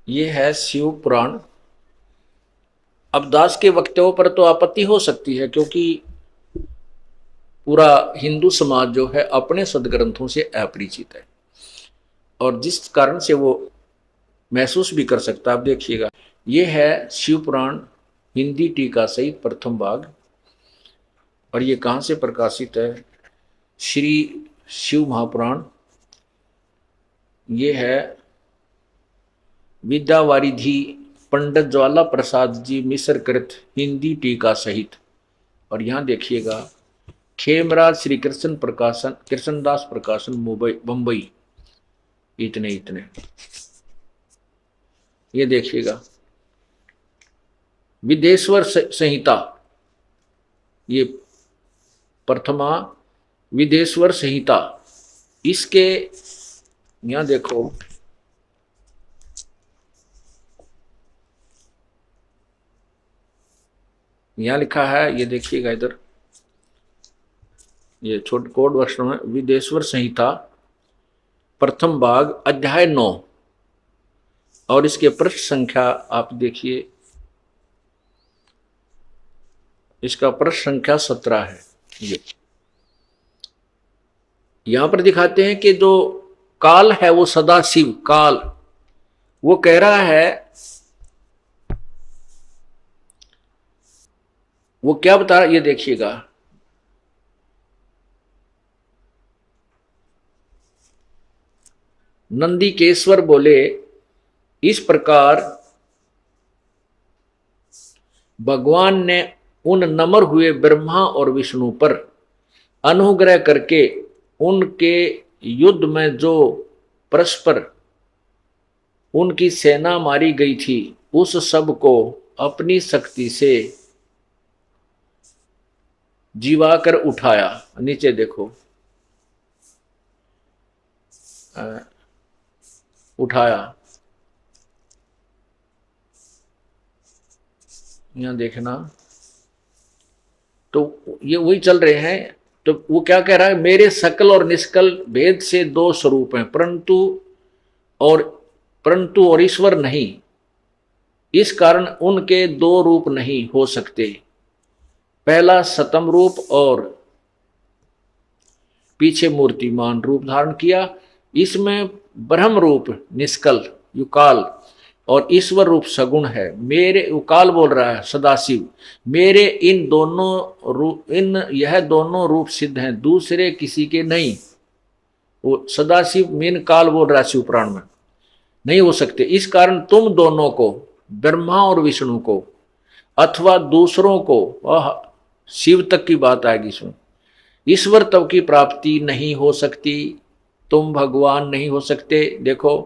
ये है शिव पुराण। अब दास के वक्तव्यों पर तो आपत्ति हो सकती है, क्योंकि पूरा हिंदू समाज जो है अपने सदग्रंथों से अपरिचित है, और जिस कारण से वो महसूस भी कर सकता है। आप देखिएगा, ये है शिव पुराण हिंदी टीका सहित प्रथम भाग, और ये कहाँ से प्रकाशित है? श्री शिव महापुराण। ये है विद्यावारिधि पंडित ज्वाला प्रसाद जी मिश्र कृत हिंदी टीका सहित। और यहाँ देखिएगा, खेमराज श्री कृष्ण प्रकाशन, कृष्णदास प्रकाशन, मुंबई बम्बई। इतने इतने ये देखिएगा, विदेश्वर संहिता, ये प्रथमा विदेश्वर संहिता। इसके यहां देखो, यहां लिखा है, ये देखिएगा इधर, ये छोटे कोड वर्षों में विदेश्वर संहिता प्रथम भाग अध्याय 9, और इसके पृष्ठ संख्या आप देखिए, इसका पृष्ठ संख्या 17 है। ये यहां पर दिखाते हैं कि जो काल है वो सदा शिव काल, वो कह रहा है, वो क्या बता रहा है, ये देखिएगा, नंदीकेश्वर बोले, इस प्रकार भगवान ने उन नमर हुए ब्रह्मा और विष्णु पर अनुग्रह करके उनके युद्ध में जो परस्पर उनकी सेना मारी गई थी, उस सब को अपनी शक्ति से जीवाकर उठाया। नीचे देखो, उठाया, यहां देखना, तो ये वही चल रहे हैं। तो वो क्या कह रहा है, मेरे सकल और निष्कल भेद से दो स्वरूप हैं, और परंतु और ईश्वर नहीं, इस कारण उनके दो रूप नहीं हो सकते। पहला सतम रूप और पीछे मूर्तिमान रूप धारण किया, इसमें ब्रह्म रूप निष्कल युकाल और ईश्वर रूप सगुण है। मेरे उकाल बोल रहा है सदाशिव, मेरे इन दोनों रूप, यह दोनों रूप सिद्ध हैं, दूसरे किसी के नहीं। वो सदाशिव मीन काल बोल रहा है शिव पुराण में, नहीं हो सकते। इस कारण तुम दोनों को, ब्रह्मा और विष्णु को, अथवा दूसरों को, शिव तक की बात आएगी इसमें, ईश्वर तब की प्राप्ति नहीं हो सकती, तुम भगवान नहीं हो सकते। देखो,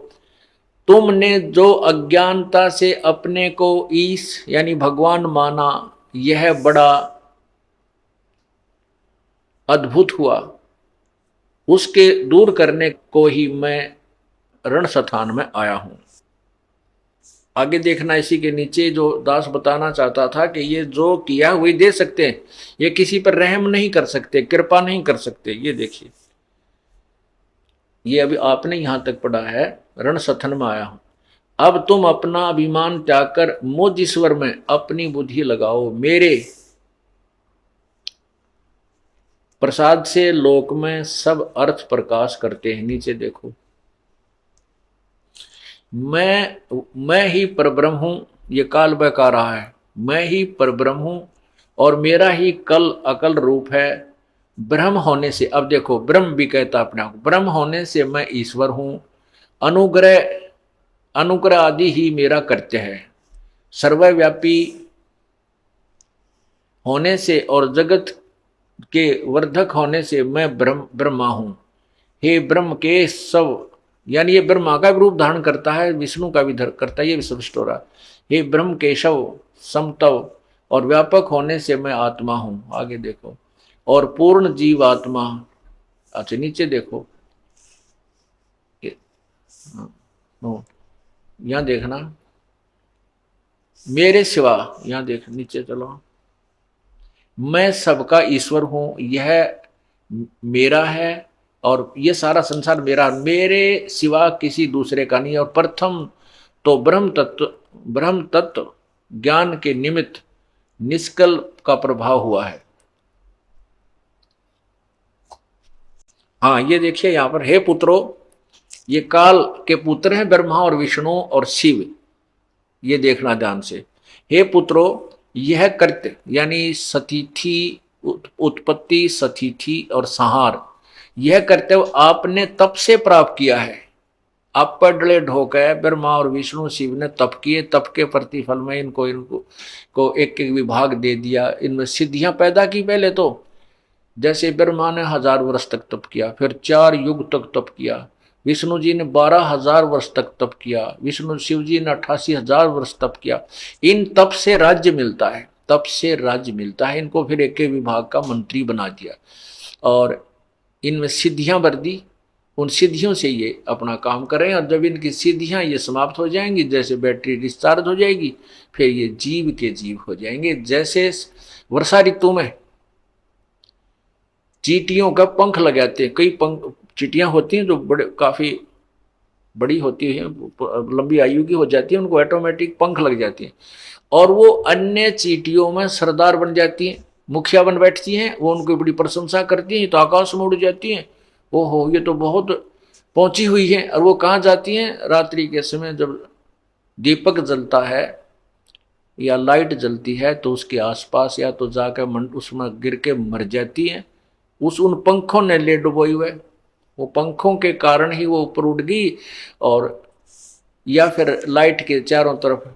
तुमने जो अज्ञानता से अपने को ईश यानी भगवान माना, यह बड़ा अद्भुत हुआ। उसके दूर करने को ही मैं रणस्थान में आया हूं। आगे देखना, इसी के नीचे जो दास बताना चाहता था कि ये जो किया वही दे सकते हैं, ये किसी पर रहम नहीं कर सकते, कृपा नहीं कर सकते। ये देखिए, ये अभी आपने यहां तक पढ़ा है, रणस्थन में आया हूं। अब तुम अपना अभिमान त्याग कर मुझ ईश्वर में अपनी बुद्धि लगाओ, मेरे प्रसाद से लोक में सब अर्थ प्रकाश करते हैं। नीचे देखो, मैं ही परब्रह्म हूं, ये काल बहका रहा है, मैं ही परब्रह्म हूं और मेरा ही कल अकल रूप है। ब्रह्म होने से, अब देखो, ब्रह्म भी कहता अपने आप, ब्रह्म होने से मैं ईश्वर हूं, अनुग्रह अनुग्रह आदि ही मेरा कृत्य है। सर्वव्यापी होने से और जगत के वर्धक होने से मैं ब्रह्मा हूं। हे ब्रह्म के सब, यानी ये ब्रह्मा का भी रूप धारण करता है, विष्णु का भी धर करता है, ये भी स्पष्ट हो रहा। हे ब्रह्म केशव समतव और व्यापक होने से मैं आत्मा हूं। आगे देखो, और पूर्ण जीव आत्मा। अच्छा, नीचे देखो, यहां देखना, मेरे सिवा, यहां देख, नीचे चलो, मैं सबका ईश्वर हूं, यह मेरा है और ये सारा संसार मेरा, मेरे सिवा किसी दूसरे का नहीं। और प्रथम तो ब्रह्म तत्व ज्ञान के निमित्त निष्कल का प्रभाव हुआ है। हाँ, ये देखिए यहां पर, हे पुत्रो, ये काल के पुत्र हैं ब्रह्मा और विष्णु और शिव। ये देखना ध्यान से। हे पुत्रो, यह कृत्य यानी सतिथि, उत्पत्ति, सतिथि और संहार, यह कर्तव्य आपने तप से प्राप्त किया है। आप पर डले ढोकर ब्रह्मा और विष्णु शिव ने तप किए, तप के प्रतिफल में इनको को एक एक विभाग दे दिया, इनमें सिद्धियां पैदा की। पहले तो जैसे ब्रह्मा ने 1000 वर्ष तक तप किया, फिर 4 युग तक तप किया, विष्णु जी ने 12,000 वर्ष तक तप किया, विष्णु शिव जी ने 88,000 वर्ष तप किया। इन तप से राज्य मिलता है, तप से राज्य मिलता है। इनको फिर एक विभाग का मंत्री बना दिया और इनमें सिद्धियां भर दी। उन सिद्धियों से ये अपना काम करें, और जब इनकी सिद्धियां ये समाप्त हो जाएंगी, जैसे बैटरी डिस्चार्ज हो जाएगी, फिर ये जीव के जीव हो जाएंगे। जैसे वर्षा ऋतु में चींटियों का पंख लग जाते हैं, कई पंख चींटियां होती हैं जो बड़े काफी बड़ी होती है, लंबी आयु की हो जाती है, उनको ऑटोमेटिक पंख लग जाती हैं और वो अन्य चींटियों में सरदार बन जाती हैं, मुखिया बन बैठती हैं। वो उनको बड़ी प्रशंसा करती हैं, तो आकाश में उड़ जाती हैं। ओहो, ये तो बहुत पहुंची हुई है। और वो कहाँ जाती हैं? रात्रि के समय जब दीपक जलता है या लाइट जलती है तो उसके आसपास या तो जाकर उसमें गिर के मर जाती हैं। उन पंखों ने ले डुबोई हुए, वो पंखों के कारण ही वो ऊपर उड़ गई, और या फिर लाइट के चारों तरफ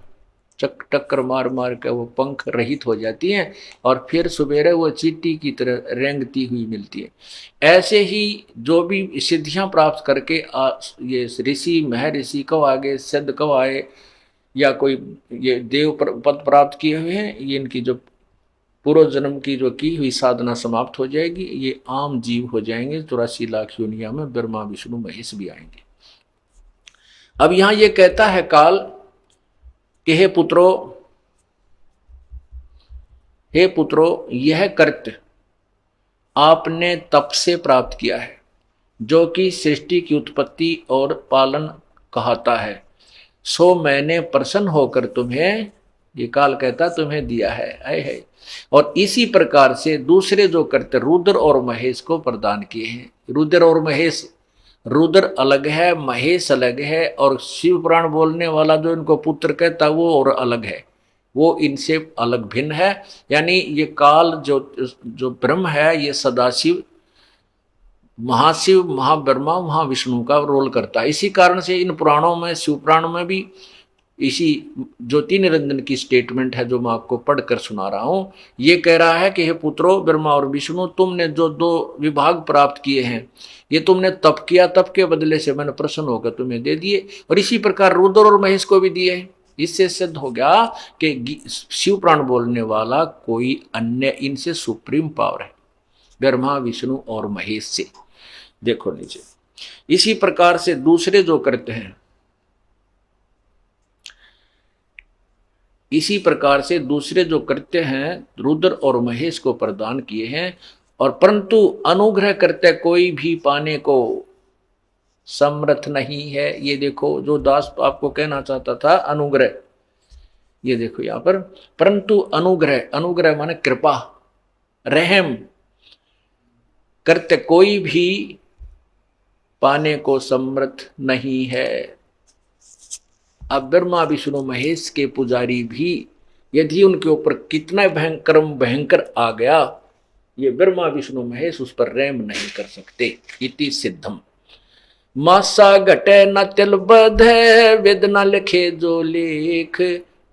टक्कर मार मार के वो पंख रहित हो जाती हैं और फिर सवेरे वो चींटी की तरह रेंगती हुई मिलती है। ऐसे ही जो भी सिद्धियां प्राप्त करके ये ऋषि महर्षि कब आगे सिद्ध कब आए या कोई ये देव पद प्राप्त किए हुए हैं, ये इनकी जो पूर्व जन्म की जो की हुई साधना समाप्त हो जाएगी, ये आम जीव हो जाएंगे। 84 लाख योनिया में ब्रह्मा विष्णु महेश भी आएंगे। अब यहां ये कहता है काल कि हे पुत्रो, यह कृत्य आपने तप से प्राप्त किया है, जो कि सृष्टि की उत्पत्ति और पालन कहता है। सो मैंने प्रसन्न होकर तुम्हें, ये काल कहता, तुम्हें दिया है। और इसी प्रकार से दूसरे जो कृत्य रुद्र और महेश को प्रदान किए हैं। रुद्र और महेश, रुद्र अलग है, महेश अलग है, और शिव पुराण बोलने वाला जो इनको पुत्र कहता वो और अलग है, वो इनसे अलग भिन्न है। यानी ये काल जो ब्रह्म है, ये सदाशिव, महाशिव, महाब्रह्मा, महाविष्णु का रोल करता है। इसी कारण से इन पुराणों में, शिव पुराण में भी इसी ज्योति निरंजन की स्टेटमेंट है जो मैं आपको पढ़कर सुना रहा हूं। ये कह रहा है कि हे पुत्रो, ब्रह्मा और विष्णु, तुमने जो 2 विभाग प्राप्त किए हैं, ये तुमने तप किया, तप के बदले से मैंने प्रसन्न होकर तुम्हें दे दिए, और इसी प्रकार रुद्र और महेश को भी दिए हैं। इससे सिद्ध हो गया कि शिव प्राण बोलने वाला कोई अन्य इनसे सुप्रीम पावर है, ब्रह्मा विष्णु और महेश से। देखो नीचे, इसी प्रकार से दूसरे जो करते हैं, इसी प्रकार से दूसरे जो कृत्य हैं रुद्र और महेश को प्रदान किए हैं, और परंतु अनुग्रह करते कोई भी पाने को समर्थ नहीं है। ये देखो जो दास आपको कहना चाहता था, अनुग्रह, ये देखो यहां पर, परंतु अनुग्रह, अनुग्रह माने कृपा, रहम करते कोई भी पाने को समर्थ नहीं है। अब ब्रह्मा विष्णु महेश के पुजारी भी यदि उनके ऊपर कितना भयंकर आ गया, ये ब्रह्मा विष्णु महेश उस पर रहम नहीं कर सकते। इति सिद्धम मासा घटे न तिल बधे, वेद न लिखे जो लेख,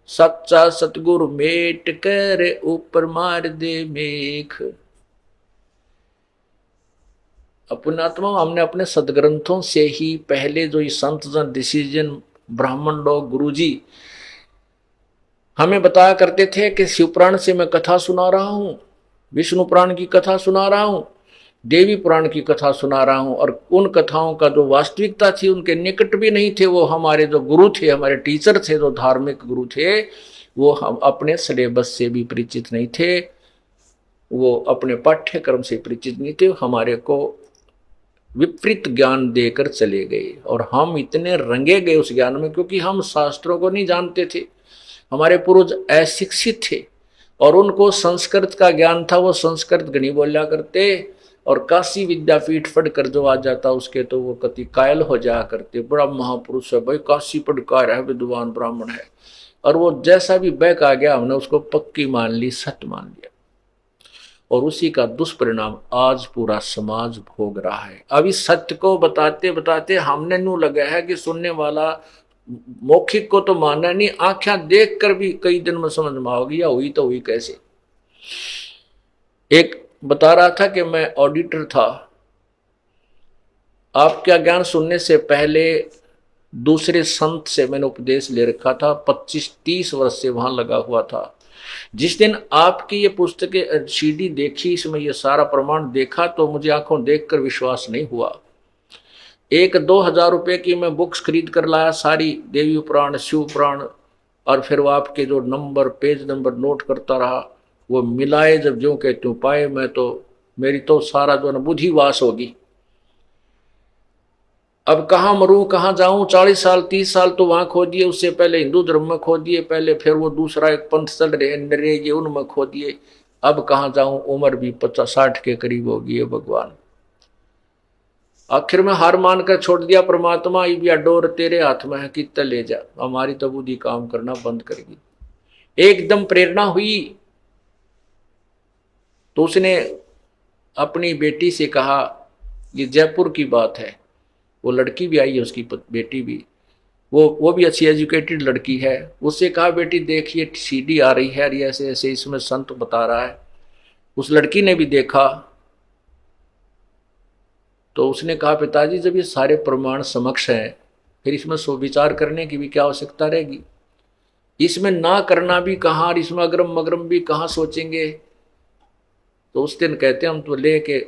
सच्चा सतगुरु मेट कर ऊपर मार दे मेख। पुण्यात्मा, हमने अपने सदग्रंथों से ही पहले जो ये संत जन, डिसीजन, ब्राह्मण लोग, गुरुजी हमें बताया करते थे कि शिव पुराण से मैं कथा सुना रहा हूं, विष्णु पुराण की कथा सुना रहा हूं, देवी पुराण की कथा सुना रहा हूं, और उन कथाओं का जो वास्तविकता थी उनके निकट भी नहीं थे। वो हमारे जो गुरु थे, हमारे टीचर थे, जो धार्मिक गुरु थे, वो हम अपने सिलेबस से भी परिचित नहीं थे, वो अपने पाठ्यक्रम से परिचित नहीं थे। हमारे को विपरीत ज्ञान देकर चले गए। और हम इतने रंगे गए उस ज्ञान में, क्योंकि हम शास्त्रों को नहीं जानते थे, हमारे पूर्वज अशिक्षित थे और उनको संस्कृत का ज्ञान था, वो संस्कृत गणी बोला करते। और काशी विद्यापीठ पढ़कर जो आ जाता उसके तो वो कति कायल हो जाया करते, बड़ा महापुरुष है भाई, काशी पढ़कर है, विद्वान ब्राह्मण है। और वो जैसा भी बहक आ गया हमने उसको पक्की मान ली, सत्य मान लिया। और उसी का दुष्परिणाम आज पूरा समाज भोग रहा है। अब इस सत्य को बताते बताते हमने नू लगा है कि सुनने वाला मौखिक को तो मानना नहीं, आंखें देख कर भी कई दिन में समझ में आओगी, या हुई तो हुई कैसे। एक बता रहा था कि मैं ऑडिटर था, आपका ज्ञान सुनने से पहले दूसरे संत से मैंने उपदेश ले रखा था, 25-30 वर्ष से वहां लगा हुआ था। जिस दिन आपकी ये पुस्तकें सीडी देखी, इसमें ये सारा प्रमाण देखा, तो मुझे आंखों देखकर विश्वास नहीं हुआ। 1-2 हजार रुपए की मैं बुक्स खरीद कर लाया, सारी देवी पुराण, शिव पुराण, और फिर वो आपके जो नंबर, पेज नंबर नोट करता रहा, वो मिलाए जब जो के त्यों पाए। मैं तो, मेरी तो सारा जो है बुद्धि वास होगी। अब कहाँ मरूं, कहाँ जाऊं, 40 साल 30 साल तो वहां खो दिए, उससे पहले हिंदू धर्म में खो दिए पहले, फिर वो दूसरा एक पंथ चल रहे नरेगे उनमें खो दिए। अब कहाँ जाऊं, उम्र भी 50-60 के करीब होगी है भगवान। आखिर में हार मानकर छोड़ दिया परमात्मा, या डोर तेरे हाथ में है, कितना ले जा, हमारी तो बुद्धि काम करना बंद करेगी। एकदम प्रेरणा हुई तो उसने अपनी बेटी से कहा, ये जयपुर की बात है, वो लड़की भी आई है, उसकी बेटी भी, वो भी अच्छी एजुकेटेड लड़की है। उससे कहा, बेटी देखिए सीडी आ रही है, ऐसे ऐसे इसमें संत बता रहा है। उस लड़की ने भी देखा तो उसने कहा, पिताजी जब ये सारे प्रमाण समक्ष हैं, फिर इसमें विचार करने की भी क्या आवश्यकता रहेगी। इसमें ना करना भी कहाँ और इसमें अग्रम मगरम भी कहाँ सोचेंगे। तो उस दिन कहते हम तो लेके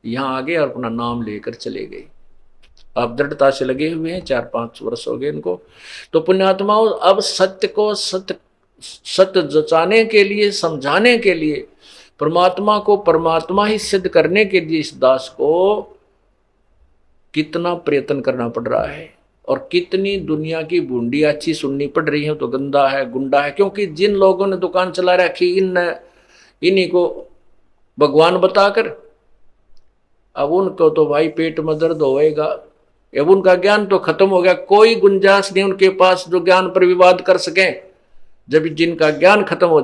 यहाँ आ गए और अपना नाम लेकर चले गए। आप दृढ़ता से लगे हुए हैं, 4-5 वर्ष हो गए इनको। तो पुण्यात्माओं, अब सत्य को सत्य जचाने के लिए, समझाने के लिए, परमात्मा को परमात्मा ही सिद्ध करने के लिए इस दास को कितना प्रयत्न करना पड़ रहा है। और कितनी दुनिया की बूंदी अच्छी सुननी पड़ रही है, तो गंदा है, गुंडा है। क्योंकि जिन लोगों ने दुकान चला रखी, इन्हीं को भगवान बताकर, अब उनको तो भाई पेट में दर्द होएगा। अब उनका ज्ञान तो खत्म हो गया, कोई गुंजाइश नहीं उनके पास जो ज्ञान पर विवाद कर सके। जब जिनका ज्ञान खत्म हो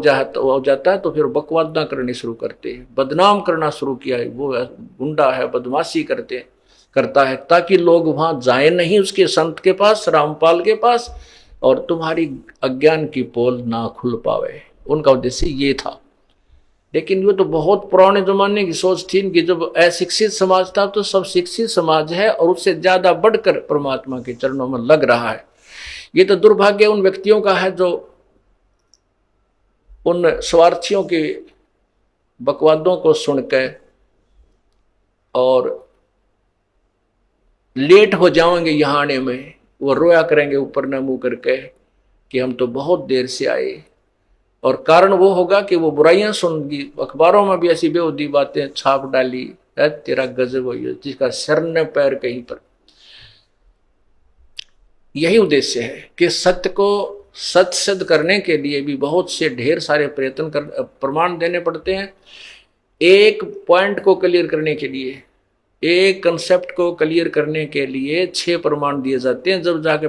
जाता है तो फिर बकवादा करनी शुरू करते हैं, बदनाम करना शुरू किया है, वो गुंडा है, बदमाशी करता है, ताकि लोग वहां जाए नहीं उसके संत के पास, रामपाल के पास, और तुम्हारी अज्ञान की पोल ना खुल पावे। उनका उद्देश्य ये था। लेकिन वो तो बहुत पुराने जमाने की सोच थी कि जब अशिक्षित समाज था, तो सब शिक्षित समाज है और उससे ज्यादा बढ़कर परमात्मा के चरणों में लग रहा है। ये तो दुर्भाग्य उन व्यक्तियों का है जो उन स्वार्थियों के बकवादों को सुनकर और लेट हो जाएंगे यहाँ आने में, वो रोया करेंगे ऊपर न मुंह करके कि हम तो बहुत देर से आए। और कारण वो होगा कि वो बुराइयां सुनगी, अखबारों में भी ऐसी बेहूदी बातें छाप डाली है, तेरा गजब हो, जिसका सर न पैर कहीं पर। यही उद्देश्य है कि सत्य को सत्य सिद्ध करने के लिए भी बहुत से ढेर सारे प्रयत्न प्रमाण देने पड़ते हैं। एक पॉइंट को क्लियर करने के लिए, एक कंसेप्ट को क्लियर करने के लिए 6 प्रमाण दिए जाते हैं। जब जाके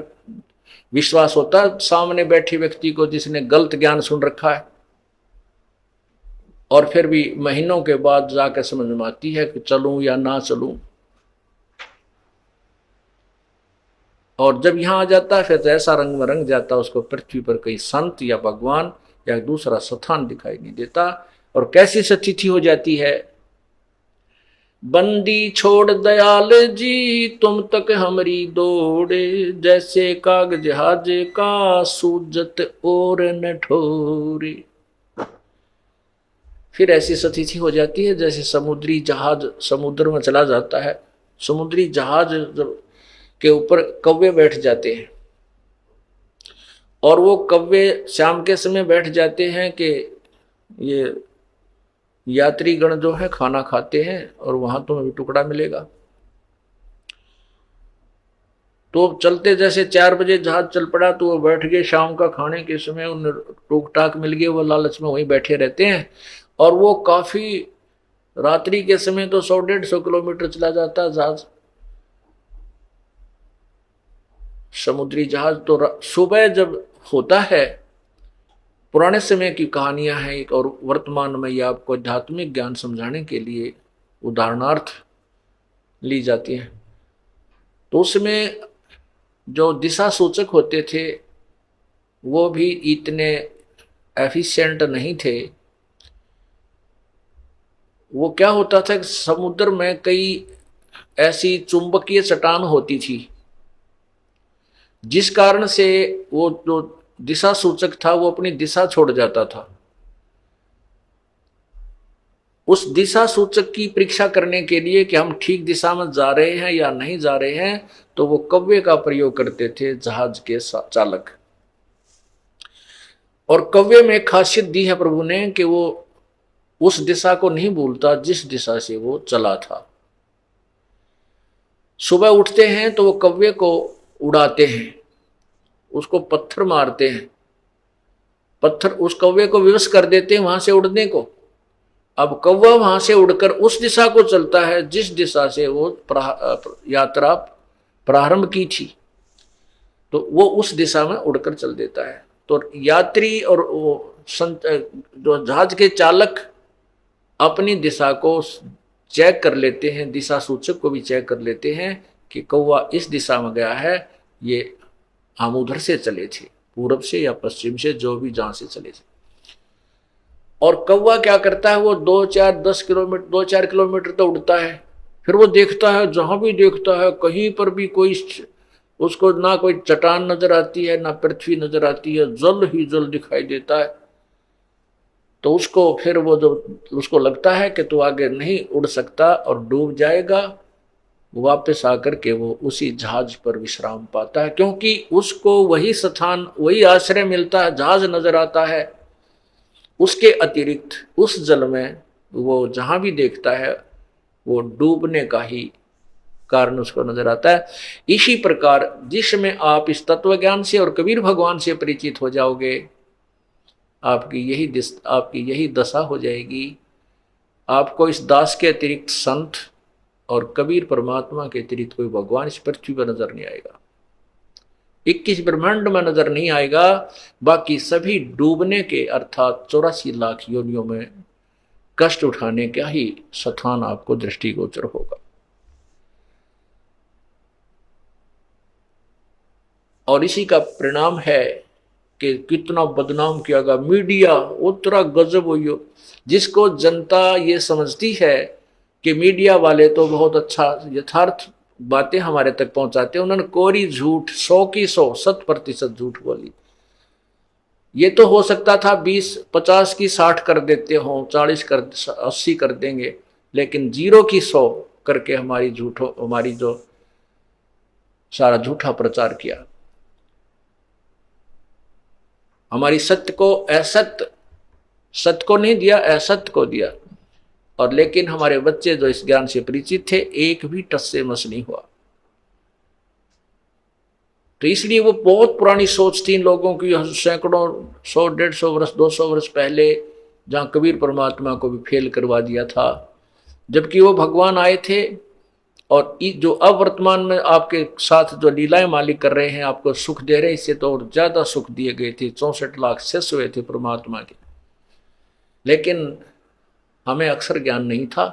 विश्वास होता है सामने बैठे व्यक्ति को जिसने गलत ज्ञान सुन रखा है, और फिर भी महीनों के बाद जाकर समझ में आती है कि चलूं या ना चलूं। और जब यहां आ जाता है फिर तो ऐसा रंग में रंग जाता है, उसको पृथ्वी पर कहीं संत या भगवान या दूसरा स्थान दिखाई नहीं देता। और कैसी स्थिति हो जाती है, बंदी छोड़ दयाल जी तुम तक हमारी दौड़े, जैसे काग जहाज का सूजत और न ठोरे। फिर ऐसी स्थिति हो जाती है जैसे समुद्री जहाज समुद्र में चला जाता है, समुद्री जहाज के ऊपर कौवे बैठ जाते हैं, और वो कौवे शाम के समय बैठ जाते हैं कि ये यात्रीगण जो है खाना खाते हैं और वहां तुम्हें भी टुकड़ा मिलेगा। तो चलते जैसे 4 बजे जहाज चल पड़ा तो वो बैठ गए, शाम का खाने के समय उन्हें टूक टाक मिल गए, वो लालच में वहीं बैठे रहते हैं। और वो काफी रात्रि के समय तो 100-150 किलोमीटर चला जाता है जहाज, समुद्री जहाज। तो सुबह जब होता है, पुराने समय की कहानियां हैं एक, और वर्तमान में ये आपको आध्यात्मिक ज्ञान समझाने के लिए उदाहरणार्थ ली जाती है। तो उसमें जो दिशा सूचक होते थे वो भी इतने एफिशिएंट नहीं थे। वो क्या होता था कि समुद्र में कई ऐसी चुंबकीय चट्टान होती थी जिस कारण से वो जो दिशा सूचक था वो अपनी दिशा छोड़ जाता था। उस दिशा सूचक की परीक्षा करने के लिए कि हम ठीक दिशा में जा रहे हैं या नहीं जा रहे हैं, तो वो कव्वे का प्रयोग करते थे जहाज के चालक। और कव्वे में एक खासियत दी है प्रभु ने कि वो उस दिशा को नहीं भूलता जिस दिशा से वो चला था। सुबह उठते हैं तो वो कव्वे को उड़ाते हैं, उसको पत्थर मारते हैं, पत्थर उस कव्वे को विवश कर देते हैं वहां से उड़ने को। अब कौवा वहां से उड़कर उस दिशा को चलता है जिस दिशा से वो यात्रा प्रारंभ की थी, तो वो उस दिशा में उड़कर चल देता है। तो यात्री और वो जो जहाज के चालक अपनी दिशा को चेक कर लेते हैं, दिशा सूचक को भी चेक कर लेते हैं कि कौवा इस दिशा में गया है, ये हम उधर से चले थे, पूरब से या पश्चिम से, जो भी जहां से चले थे। और कौवा क्या करता है, वो 2-4 किलोमीटर तो उड़ता है, फिर वो देखता है, जहां भी देखता है कहीं पर भी कोई उसको ना कोई चट्टान नजर आती है ना पृथ्वी नजर आती है, जल ही जल दिखाई देता है। तो उसको फिर वो जो उसको लगता है कि तू आगे नहीं उड़ सकता और डूब जाएगा, वापस आकर के वो उसी जहाज पर विश्राम पाता है, क्योंकि उसको वही स्थान वही आश्रय मिलता है, जहाज नजर आता है। उसके अतिरिक्त उस जल में वो जहां भी देखता है वो डूबने का ही कारण उसको नजर आता है। इसी प्रकार जिसमें आप इस तत्व ज्ञान से और कबीर भगवान से परिचित हो जाओगे, आपकी यही दशा हो जाएगी। आपको इस दास के अतिरिक्त संत और कबीर परमात्मा के अतिरिक्त कोई भगवान इस पृथ्वी पर नजर नहीं आएगा, 21 ब्रह्मांड में नजर नहीं आएगा। बाकी सभी डूबने के अर्थात 84 लाख योनियों में कष्ट उठाने का ही स्थान आपको दृष्टिगोचर होगा। और इसी का परिणाम है कि कितना बदनाम किया गया मीडिया, उतरा गजब हुई हो, जिसको जनता ये समझती है कि मीडिया वाले तो बहुत अच्छा यथार्थ बातें हमारे तक पहुंचाते हैं, उन्होंने कोरी झूठ 100 की 100% झूठ बोली। ये तो हो सकता था 20-50 की 60 कर देते हो, 40 कर 80 कर देंगे, लेकिन 0 की 100 करके हमारी जो सारा झूठा प्रचार किया, हमारी सत्य को असत्य, सत्य को नहीं दिया, असत्य को दिया। और लेकिन हमारे बच्चे जो इस ज्ञान से परिचित थे, एक भी टस से मस नहीं हुआ। तो इसलिए वो बहुत पुरानी सोच थी इन लोगों की, सैकड़ों 100-150 वर्ष 200 वर्ष पहले, जहां कबीर परमात्मा को भी फेल करवा दिया था, जबकि वो भगवान आए थे। और जो अब वर्तमान में आपके साथ जो लीलाएं मालिक कर रहे हैं, आपको सुख दे रहे हैं, इससे तो और ज्यादा सुख दिए गए थे। 64 लाख शिष्य हुए थे परमात्मा के, लेकिन हमें अक्षर ज्ञान नहीं था।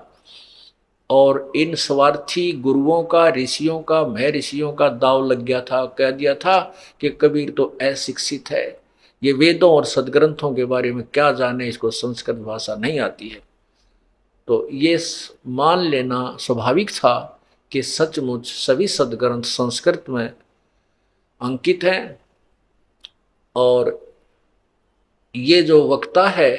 और इन स्वार्थी गुरुओं का, ऋषियों का, मह ऋषियों का दाव लग गया था। कह दिया था कि कबीर तो अशिक्षित है, ये वेदों और सदग्रंथों के बारे में क्या जाने, इसको संस्कृत भाषा नहीं आती है। तो ये मान लेना स्वाभाविक था कि सचमुच सभी सदग्रंथ संस्कृत में अंकित हैं, और ये जो वक्ता है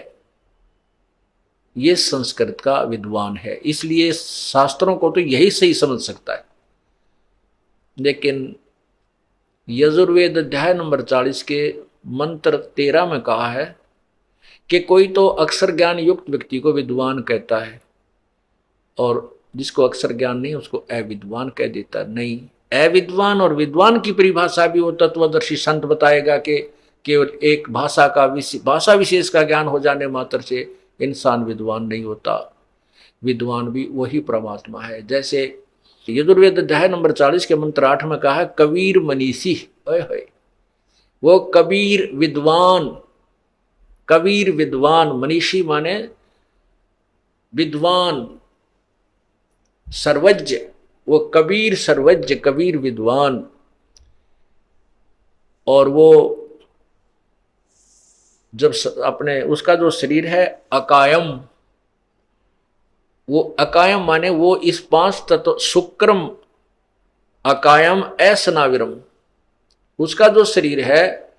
ये संस्कृत का विद्वान है, इसलिए शास्त्रों को तो यही सही समझ सकता है। लेकिन यजुर्वेद अध्याय नंबर 40 के मंत्र 13 में कहा है कि कोई तो अक्षर ज्ञान युक्त व्यक्ति को विद्वान कहता है, और जिसको अक्षर ज्ञान नहीं उसको अविद्वान कह देता। नहीं, अविद्वान और विद्वान की परिभाषा भी वो तत्वदर्शी संत बताएगा कि केवल एक भाषा का भाषा विशेष का ज्ञान हो जाने मात्र से इंसान विद्वान नहीं होता। विद्वान भी वही परमात्मा है। जैसे यजुर्वेद अध्याय नंबर 40 के मंत्र 8 में कहा है कबीर मनीषी, वो कबीर विद्वान, कबीर विद्वान, मनीषी माने विद्वान, सर्वज्ञ, वो कबीर सर्वज्ञ, कबीर विद्वान। और वो जब अपने उसका जो शरीर है अकायम, वो अकायम माने वो इस 5 तत्व शुक्रम अकायम असनाविरम, उसका जो शरीर है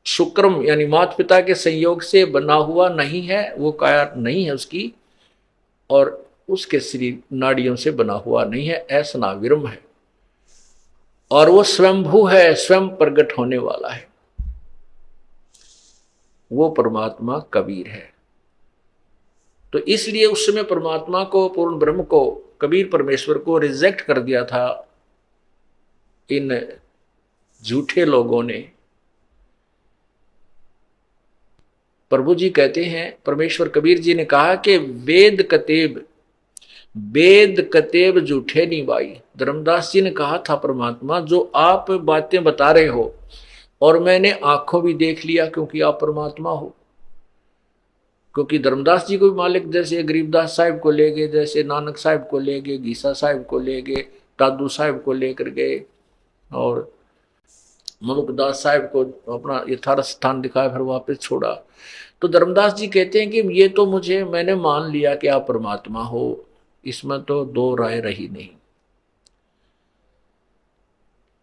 शुक्रम यानी माता पिता के संयोग से बना हुआ नहीं है, वो काया नहीं है उसकी, और उसके शरीर नाड़ियों से बना हुआ नहीं है, असनाविरम है। और वो स्वयंभू है, स्वयं प्रकट होने वाला है, वो परमात्मा कबीर है। तो इसलिए उस समय परमात्मा को, पूर्ण ब्रह्म को, कबीर परमेश्वर को रिजेक्ट कर दिया था इन झूठे लोगों ने। प्रभु जी कहते हैं, परमेश्वर कबीर जी ने कहा कि वेद कतेब झूठे नहीं भाई। धर्मदास जी ने कहा था परमात्मा जो आप बातें बता रहे हो और मैंने आंखों भी देख लिया क्योंकि आप परमात्मा हो। क्योंकि धर्मदास जी को भी मालिक जैसे गरीबदास साहिब को ले गए, जैसे नानक साहिब को ले गए, गीसा साहिब को ले गए, दादू साहिब को लेकर गए और मनुकदास साहिब को अपना यथार्थ स्थान दिखाया, फिर वापस छोड़ा। तो धर्मदास जी कहते हैं कि ये तो मैंने मान लिया कि आप परमात्मा हो, इसमें तो दो राय रही नहीं।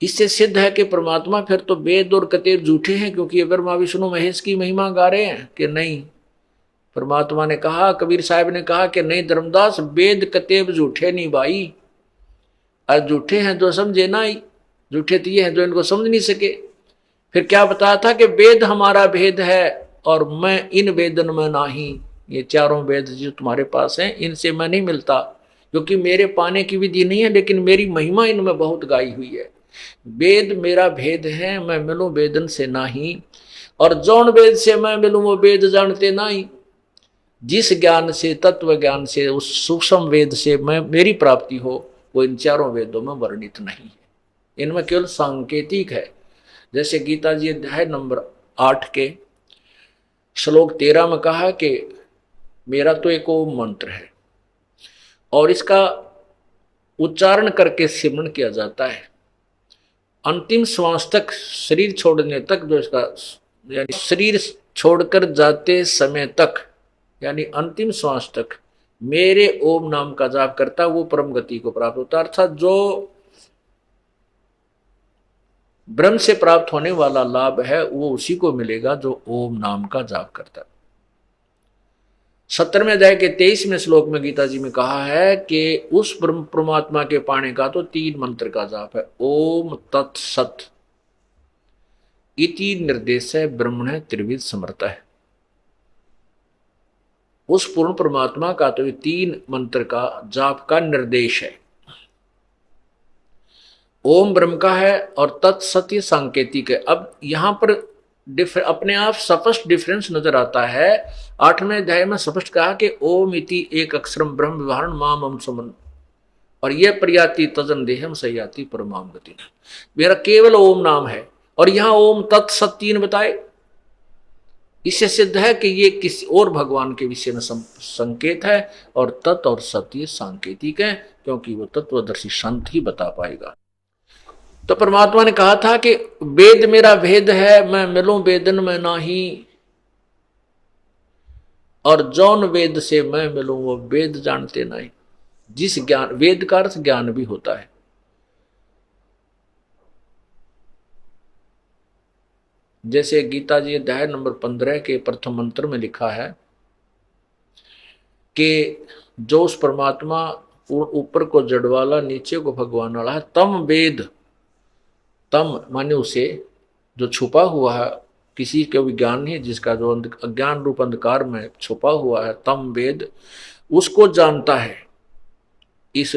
इससे सिद्ध है कि परमात्मा फिर तो वेद और कतेब झूठे हैं, क्योंकि अगर ब्रह्मा विष्णु महेश की महिमा गा रहे हैं कि नहीं। परमात्मा ने कहा, कबीर साहब ने कहा कि नहीं धर्मदास, वेद कतेब झूठे नहीं भाई। और झूठे हैं जो समझे ना ही, झूठे तो ये हैं जो इनको समझ नहीं सके। फिर क्या बताया था कि वेद हमारा भेद है और मैं इन वेदन में नाही। ये चारों वेद जो तुम्हारे पास हैं इनसे मैं नहीं मिलता, क्योंकि मेरे पाने की विधि नहीं है, लेकिन मेरी महिमा इनमें बहुत गाई हुई है। वेद मेरा भेद है, मैं मिलूं वेदन से नाही, और जौन वेद से मैं मिलूं वो वेद जानते नाही। जिस ज्ञान से, तत्व ज्ञान से, उस सूक्ष्म वेद से मैं मेरी प्राप्ति हो, वो इन चारों वेदों में वर्णित नहीं है, इनमें केवल सांकेतिक है। जैसे गीता जी अध्याय नंबर 8 के श्लोक 13 में कहा कि मेरा तो एक ओम मंत्र है और इसका उच्चारण करके सिमरण किया जाता है। अंतिम श्वास तक, शरीर छोड़ने तक, जो इसका यानी शरीर छोड़कर जाते समय तक, यानी अंतिम श्वास तक मेरे ओम नाम का जाप करता, वो परम गति को प्राप्त होता। अर्थात जो ब्रह्म से प्राप्त होने वाला लाभ है वो उसी को मिलेगा जो ओम नाम का जाप करता है। 17वें अध्याय के 23वें श्लोक में गीता जी में कहा है कि उस ब्रह्म परमात्मा के पाने का तो 3 मंत्र का जाप है। ओम तत्सत इति निर्देश है ब्रह्मण त्रिविध समर्थ है। उस पूर्ण परमात्मा का तो 3 मंत्र का जाप का निर्देश है। ओम ब्रह्म का है और तत्सत्य सांकेतिक है। अब यहां पर अपने आप स्पष्ट डिफरेंस नजर आता है। 8वें अध्याय में स्पष्ट कहा कि ओम इति एक अक्षरम ब्रह्म विवरण माम समन, और यह प्रयाति तजन देहम सयाति परमाम गति। मेरा केवल ओम नाम है, और यहां ओम तत्सत 3 बताए। इससे सिद्ध है कि ये किसी और भगवान के विषय में संकेत है, और तत् और सत्य सांकेतिक है, क्योंकि वो तत्वदर्शी संत ही बता पाएगा। तो परमात्मा ने कहा था कि वेद मेरा भेद है, मैं मिलूं वेदन में नाही, और जौन वेद से मैं मिलूं वो वेद जानते नहीं। जिस ज्ञान, वेद का अर्थ ज्ञान भी होता है। जैसे गीता जी अध्याय नंबर 15 के प्रथम मंत्र में लिखा है कि जो उस परमात्मा ऊपर को जड़ वाला, नीचे को भगवान वाला है, तम वेद, तम माने उसे जो छुपा हुआ है, किसी के भी ज्ञान नहीं, जिसका जो अज्ञान रूप अंधकार में छुपा हुआ है, तम वेद उसको जानता है। इस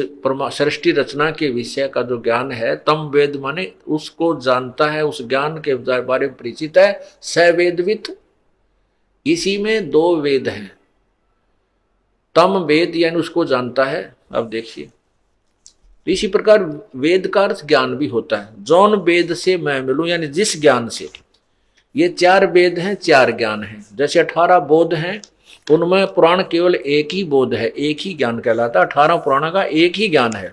सृष्टि रचना के विषय का जो ज्ञान है, तम वेद माने उसको जानता है, उस ज्ञान के बारे में परिचित है। स वेदवित, इसी में दो वेद हैं। तम वेद यानी उसको जानता है। अब देखिए, इसी प्रकार वेद का अर्थ ज्ञान भी होता है। जौन वेद से मैं मिलूं, यानी जिस ज्ञान से, ये 4 वेद हैं, 4 ज्ञान हैं। जैसे 18 बोध हैं, उनमें पुराण केवल एक ही बोध है, एक ही ज्ञान कहलाता है। 18 पुराण का एक ही ज्ञान है।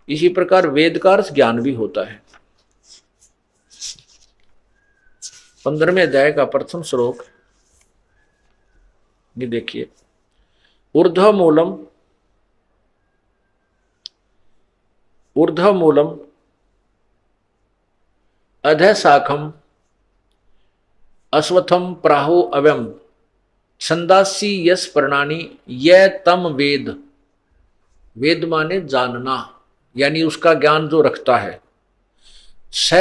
इसी प्रकार वेद का अर्थ ज्ञान भी होता है। 15वें अध्याय का प्रथम श्लोक, ये देखिए, ऊर्ध्व मूलम अधः शाखम अश्वत्थम प्राहु अव्यम छंदासी यस प्रणानी यह तम वेद। वेद माने जानना, यानी उसका ज्ञान जो रखता है। स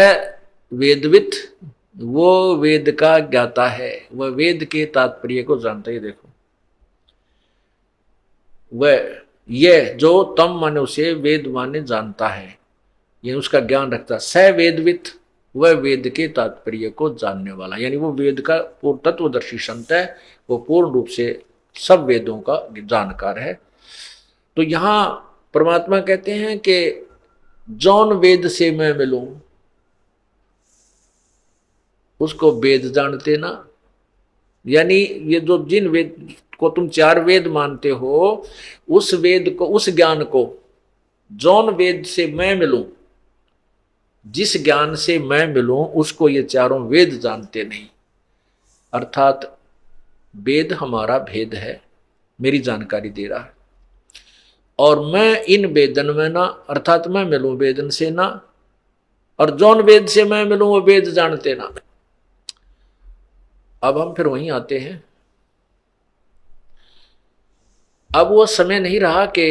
वेदवित, वो वेद का ज्ञाता है, वह वेद के तात्पर्य को जानता है। देखो, वह यह जो तम माने उसे, वेद माने जानता है, ये उसका ज्ञान रखता है। स वेदवित, वह वेद के तात्पर्य को जानने वाला, यानी वो वेद का पूर्ण तत्वदर्शी संत है, वो पूर्ण रूप से सब वेदों का जानकार है। तो यहां परमात्मा कहते हैं कि जौन वेद से मैं मिलूं उसको वेद जानते ना। यानी ये जो जिन वेद को तुम 4 वेद मानते हो, उस वेद को, उस ज्ञान को, जौन वेद से मैं मिलूं, जिस ज्ञान से मैं मिलूं, उसको ये 4 वेद जानते नहीं। अर्थात वेद हमारा भेद है, मेरी जानकारी दे रहा है। और मैं इन वेदन में ना, अर्थात मैं मिलूं वेदन से ना, और जौन वेद से मैं मिलूं वो वेद जानते ना। अब हम फिर वहीं आते हैं। अब वो समय नहीं रहा कि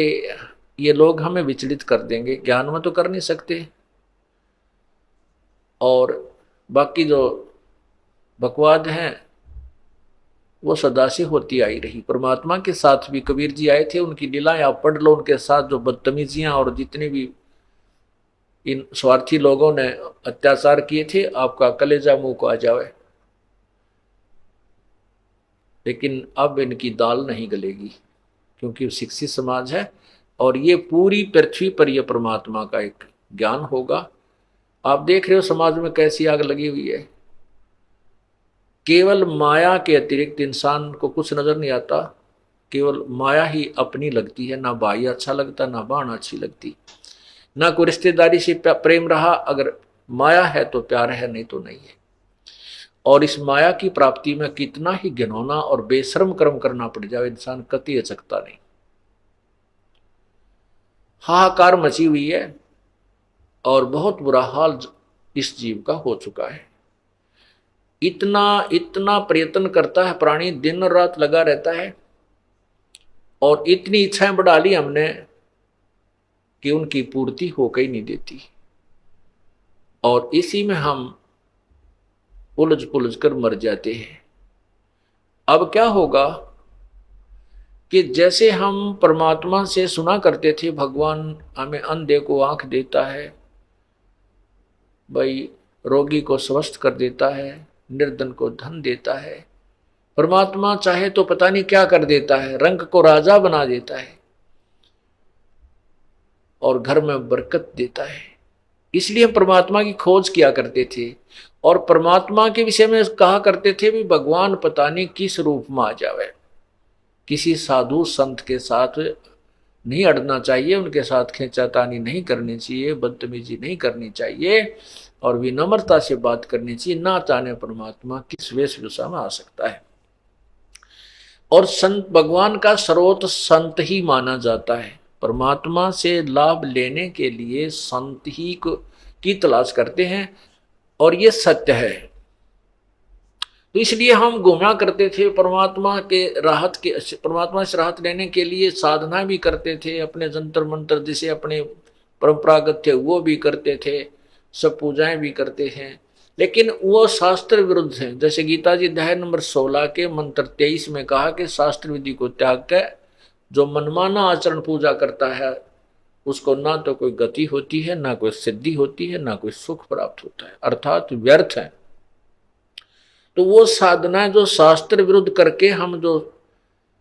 ये लोग हमें विचलित कर देंगे, ज्ञान में तो कर नहीं सकते, और बाकी जो बकवाद हैं वो सदा से होती आई रही। परमात्मा के साथ भी कबीर जी आए थे, उनकी लीलाएं आप पढ़ लो, उनके साथ जो बदतमीजियां और जितने भी इन स्वार्थी लोगों ने अत्याचार किए थे, आपका कलेजा मुंह को आ जाए। लेकिन अब इनकी दाल नहीं गलेगी, क्योंकि शिक्षित समाज है, और ये पूरी पृथ्वी पर यह परमात्मा का एक ज्ञान होगा। आप देख रहे हो समाज में कैसी आग लगी हुई है। केवल माया के अतिरिक्त इंसान को कुछ नजर नहीं आता, केवल माया ही अपनी लगती है। ना भाई अच्छा लगता, ना बहन अच्छी लगती, ना कोई रिश्तेदारी से प्रेम रहा। अगर माया है तो प्यार है, नहीं तो नहीं है। और इस माया की प्राप्ति में कितना ही घिनौना और बेशर्म कर्म करना पड़ जाए, इंसान कतई अचकता नहीं। हाहाकार मची हुई है और बहुत बुरा हाल इस जीव का हो चुका है। इतना इतना प्रयत्न करता है प्राणी, दिन और रात लगा रहता है, और इतनी इच्छाएं बढ़ा ली हमने कि उनकी पूर्ति हो ही नहीं देती। और इसी में हम उलझ पुलझ कर मर जाते हैं। अब क्या होगा कि जैसे हम परमात्मा से सुना करते थे, भगवान हमें अंधे को आंख देता है, भाई रोगी को स्वस्थ कर देता है, निर्धन को धन देता है, परमात्मा चाहे तो पता नहीं क्या कर देता है, रंग को राजा बना देता है और घर में बरकत देता है। इसलिए हम परमात्मा की खोज किया करते थे, और परमात्मा के विषय में कहा करते थे भी भगवान पता नहीं किस रूप में आ जावे। किसी साधु संत के साथ नहीं अड़ना चाहिए, उनके साथ खींचातानी नहीं करनी चाहिए, बदतमीजी नहीं करनी चाहिए, और विनम्रता से बात करनी चाहिए। ना जाने परमात्मा किस वेशभूषा में आ सकता है। और संत, भगवान का स्रोत संत ही माना जाता है। परमात्मा से लाभ लेने के लिए संत ही की तलाश करते हैं, और ये सत्य है। तो इसलिए हम घूमा करते थे परमात्मा से राहत लेने के लिए साधना भी करते थे, अपने जंतर मंत्र जिसे अपने परंपरागत थे वो भी करते थे, सब पूजाएं भी करते हैं, लेकिन वो शास्त्र विरुद्ध है। जैसे गीता जी अध्याय नंबर 16 के मंत्र 23 में कहा कि शास्त्र विधि को त्याग कर जो मनमाना आचरण पूजा करता है उसको ना तो कोई गति होती है, ना कोई सिद्धि होती है, ना कोई सुख प्राप्त होता है, अर्थात व्यर्थ है। तो वो साधना जो शास्त्र विरुद्ध करके हम जो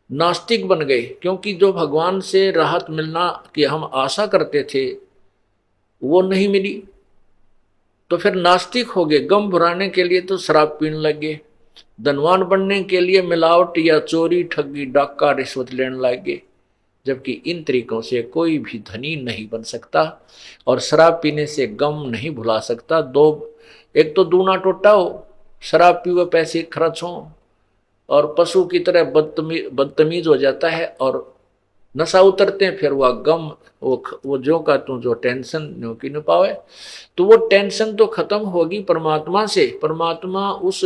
नास्तिक बन गए, क्योंकि जो भगवान से राहत मिलना की हम आशा करते थे वो नहीं मिली, तो फिर नास्तिक हो गए। गम भुराने के लिए तो शराब पीने लगे, धनवान बनने के लिए मिलावट या चोरी ठगी डाका रिश्वत लेने लगे, जबकि इन तरीकों से कोई भी धनी नहीं बन सकता और शराब पीने से गम नहीं भुला सकता। दो, एक तो दूना टोटा हो, शराब पीवे पैसे खर्च हो और पशु की तरह बदतमीज हो जाता है, और नशा उतरते हैं, फिर वह गम वो जो का तू जो टेंशन न्यो की न पावे, तो वो टेंशन तो खत्म होगी परमात्मा से। परमात्मा उस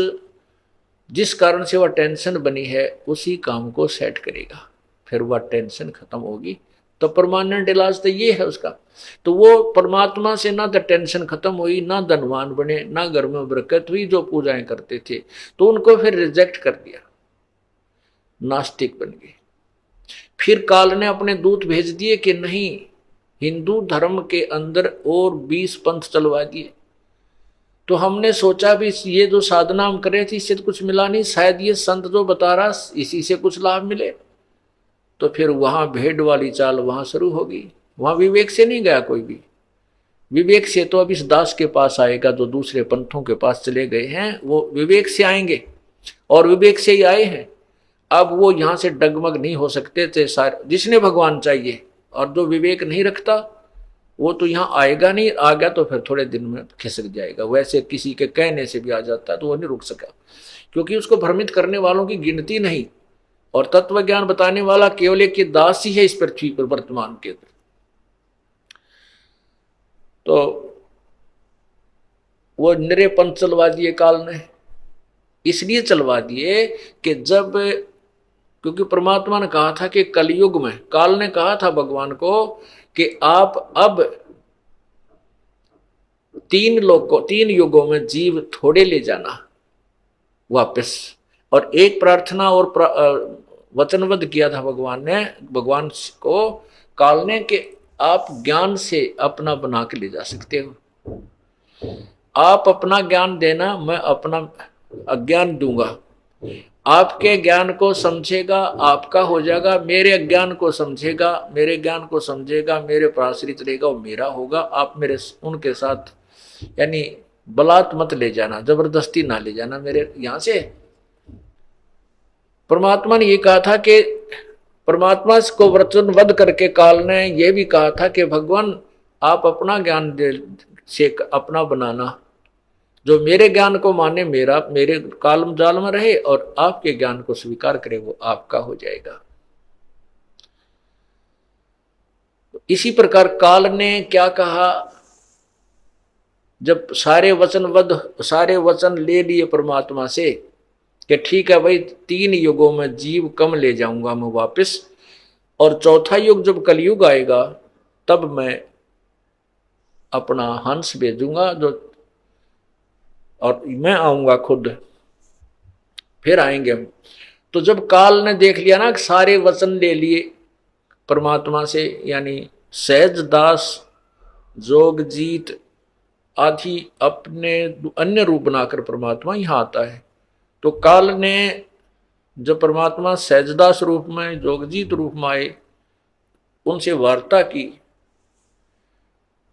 जिस कारण से वह टेंशन बनी है उसी काम को सेट करेगा, फिर वह टेंशन खत्म होगी। तो परमानेंट इलाज तो ये है उसका। तो वो परमात्मा से ना तो टेंशन खत्म हुई, ना धनवान बने, ना घर में बरकत हुई जो पूजाएं करते थे, तो उनको फिर रिजेक्ट कर दिया, नास्तिक बन गए। फिर काल ने अपने दूत भेज दिए कि नहीं, हिंदू धर्म के अंदर और 20 पंथ चलवा दिए। तो हमने सोचा भी ये जो साधना हम कर रहे थे इससे तो कुछ मिला नहीं, शायद ये संत जो बता रहा इसी से कुछ लाभ मिले। तो फिर वहां भेड़ वाली चाल वहां शुरू होगी। वहां विवेक से नहीं गया कोई भी, विवेक से तो अब इस दास के पास आएगा जो दूसरे पंथों के पास चले गए हैं, वो विवेक से आएंगे और विवेक से ही आए हैं। अब वो यहां से डगमग नहीं हो सकते थे सारे, जिसने भगवान चाहिए, और जो विवेक नहीं रखता वो तो यहाँ आएगा नहीं, आ गया तो फिर थोड़े दिन में खिसक जाएगा। वैसे किसी के कहने से भी आ जाता है तो वो नहीं रुक सका, क्योंकि उसको भ्रमित करने वालों की गिनती नहीं, और तत्व ज्ञान बताने वाला केवल एक दास ही है इस पृथ्वी पर वर्तमान के। तो वो निरे पंथ चलवा दिए काल ने, इसलिए चलवा दिए कि जब, क्योंकि परमात्मा ने कहा था कि कलयुग में, काल ने कहा था भगवान को कि आप अब 3 युगों में जीव थोड़े ले जाना वापस। और एक प्रार्थना और वचनबद्ध किया था भगवान ने, भगवान को काल ने, कि आप ज्ञान से अपना बना के ले जा सकते हो। आप अपना ज्ञान देना, मैं अपना अज्ञान दूंगा। आपके ज्ञान को समझेगा, आपका हो जाएगा, मेरे अज्ञान को समझेगा, मेरे ज्ञान को समझेगा, मेरे पर आश्रित रहेगा, वो मेरा होगा। आप मेरे उनके साथ, यानी बलात् मत ले जाना, जबरदस्ती ना ले जाना मेरे यहां से। परमात्मा ने ये कहा था कि परमात्मा को वचनबद्ध करके काल ने यह भी कहा था कि भगवान आप अपना ज्ञान से अपना बनाना, जो मेरे ज्ञान को माने, मेरे कालम जाल में रहे, और आपके ज्ञान को स्वीकार करे, वो आपका हो जाएगा। इसी प्रकार काल ने क्या कहा, जब सारे वचन ले लिए परमात्मा से कि ठीक है भाई, 3 युगों में जीव कम ले जाऊंगा मैं वापस, और चौथा युग जब कलयुग आएगा तब मैं अपना हंस भेजूंगा, जो और मैं आऊंगा खुद, फिर आएंगे हम। तो जब काल ने देख लिया ना, सारे वचन ले लिए परमात्मा से, यानी सहज दास, जोगजीत आदि अपने अन्य रूप बनाकर परमात्मा यहाँ आता है। तो काल ने जब परमात्मा सहजदास रूप में, जोगजीत रूप में आए, उनसे वार्ता की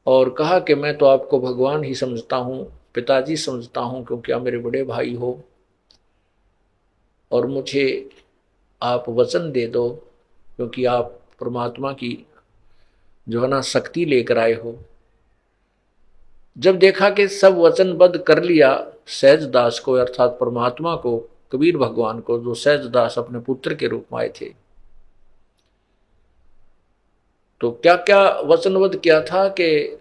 और कहा कि मैं तो आपको भगवान ही समझता हूँ, पिताजी समझता हूँ, क्योंकि आप मेरे बड़े भाई हो, और मुझे आप वचन दे दो, क्योंकि आप परमात्मा की जो है ना शक्ति लेकर आए हो। जब देखा कि सब वचनबद्ध कर लिया सहजदास को, अर्थात परमात्मा को, कबीर भगवान को, जो सहजदास अपने पुत्र के रूप में आए थे, तो क्या क्या वचनबद्ध किया था कि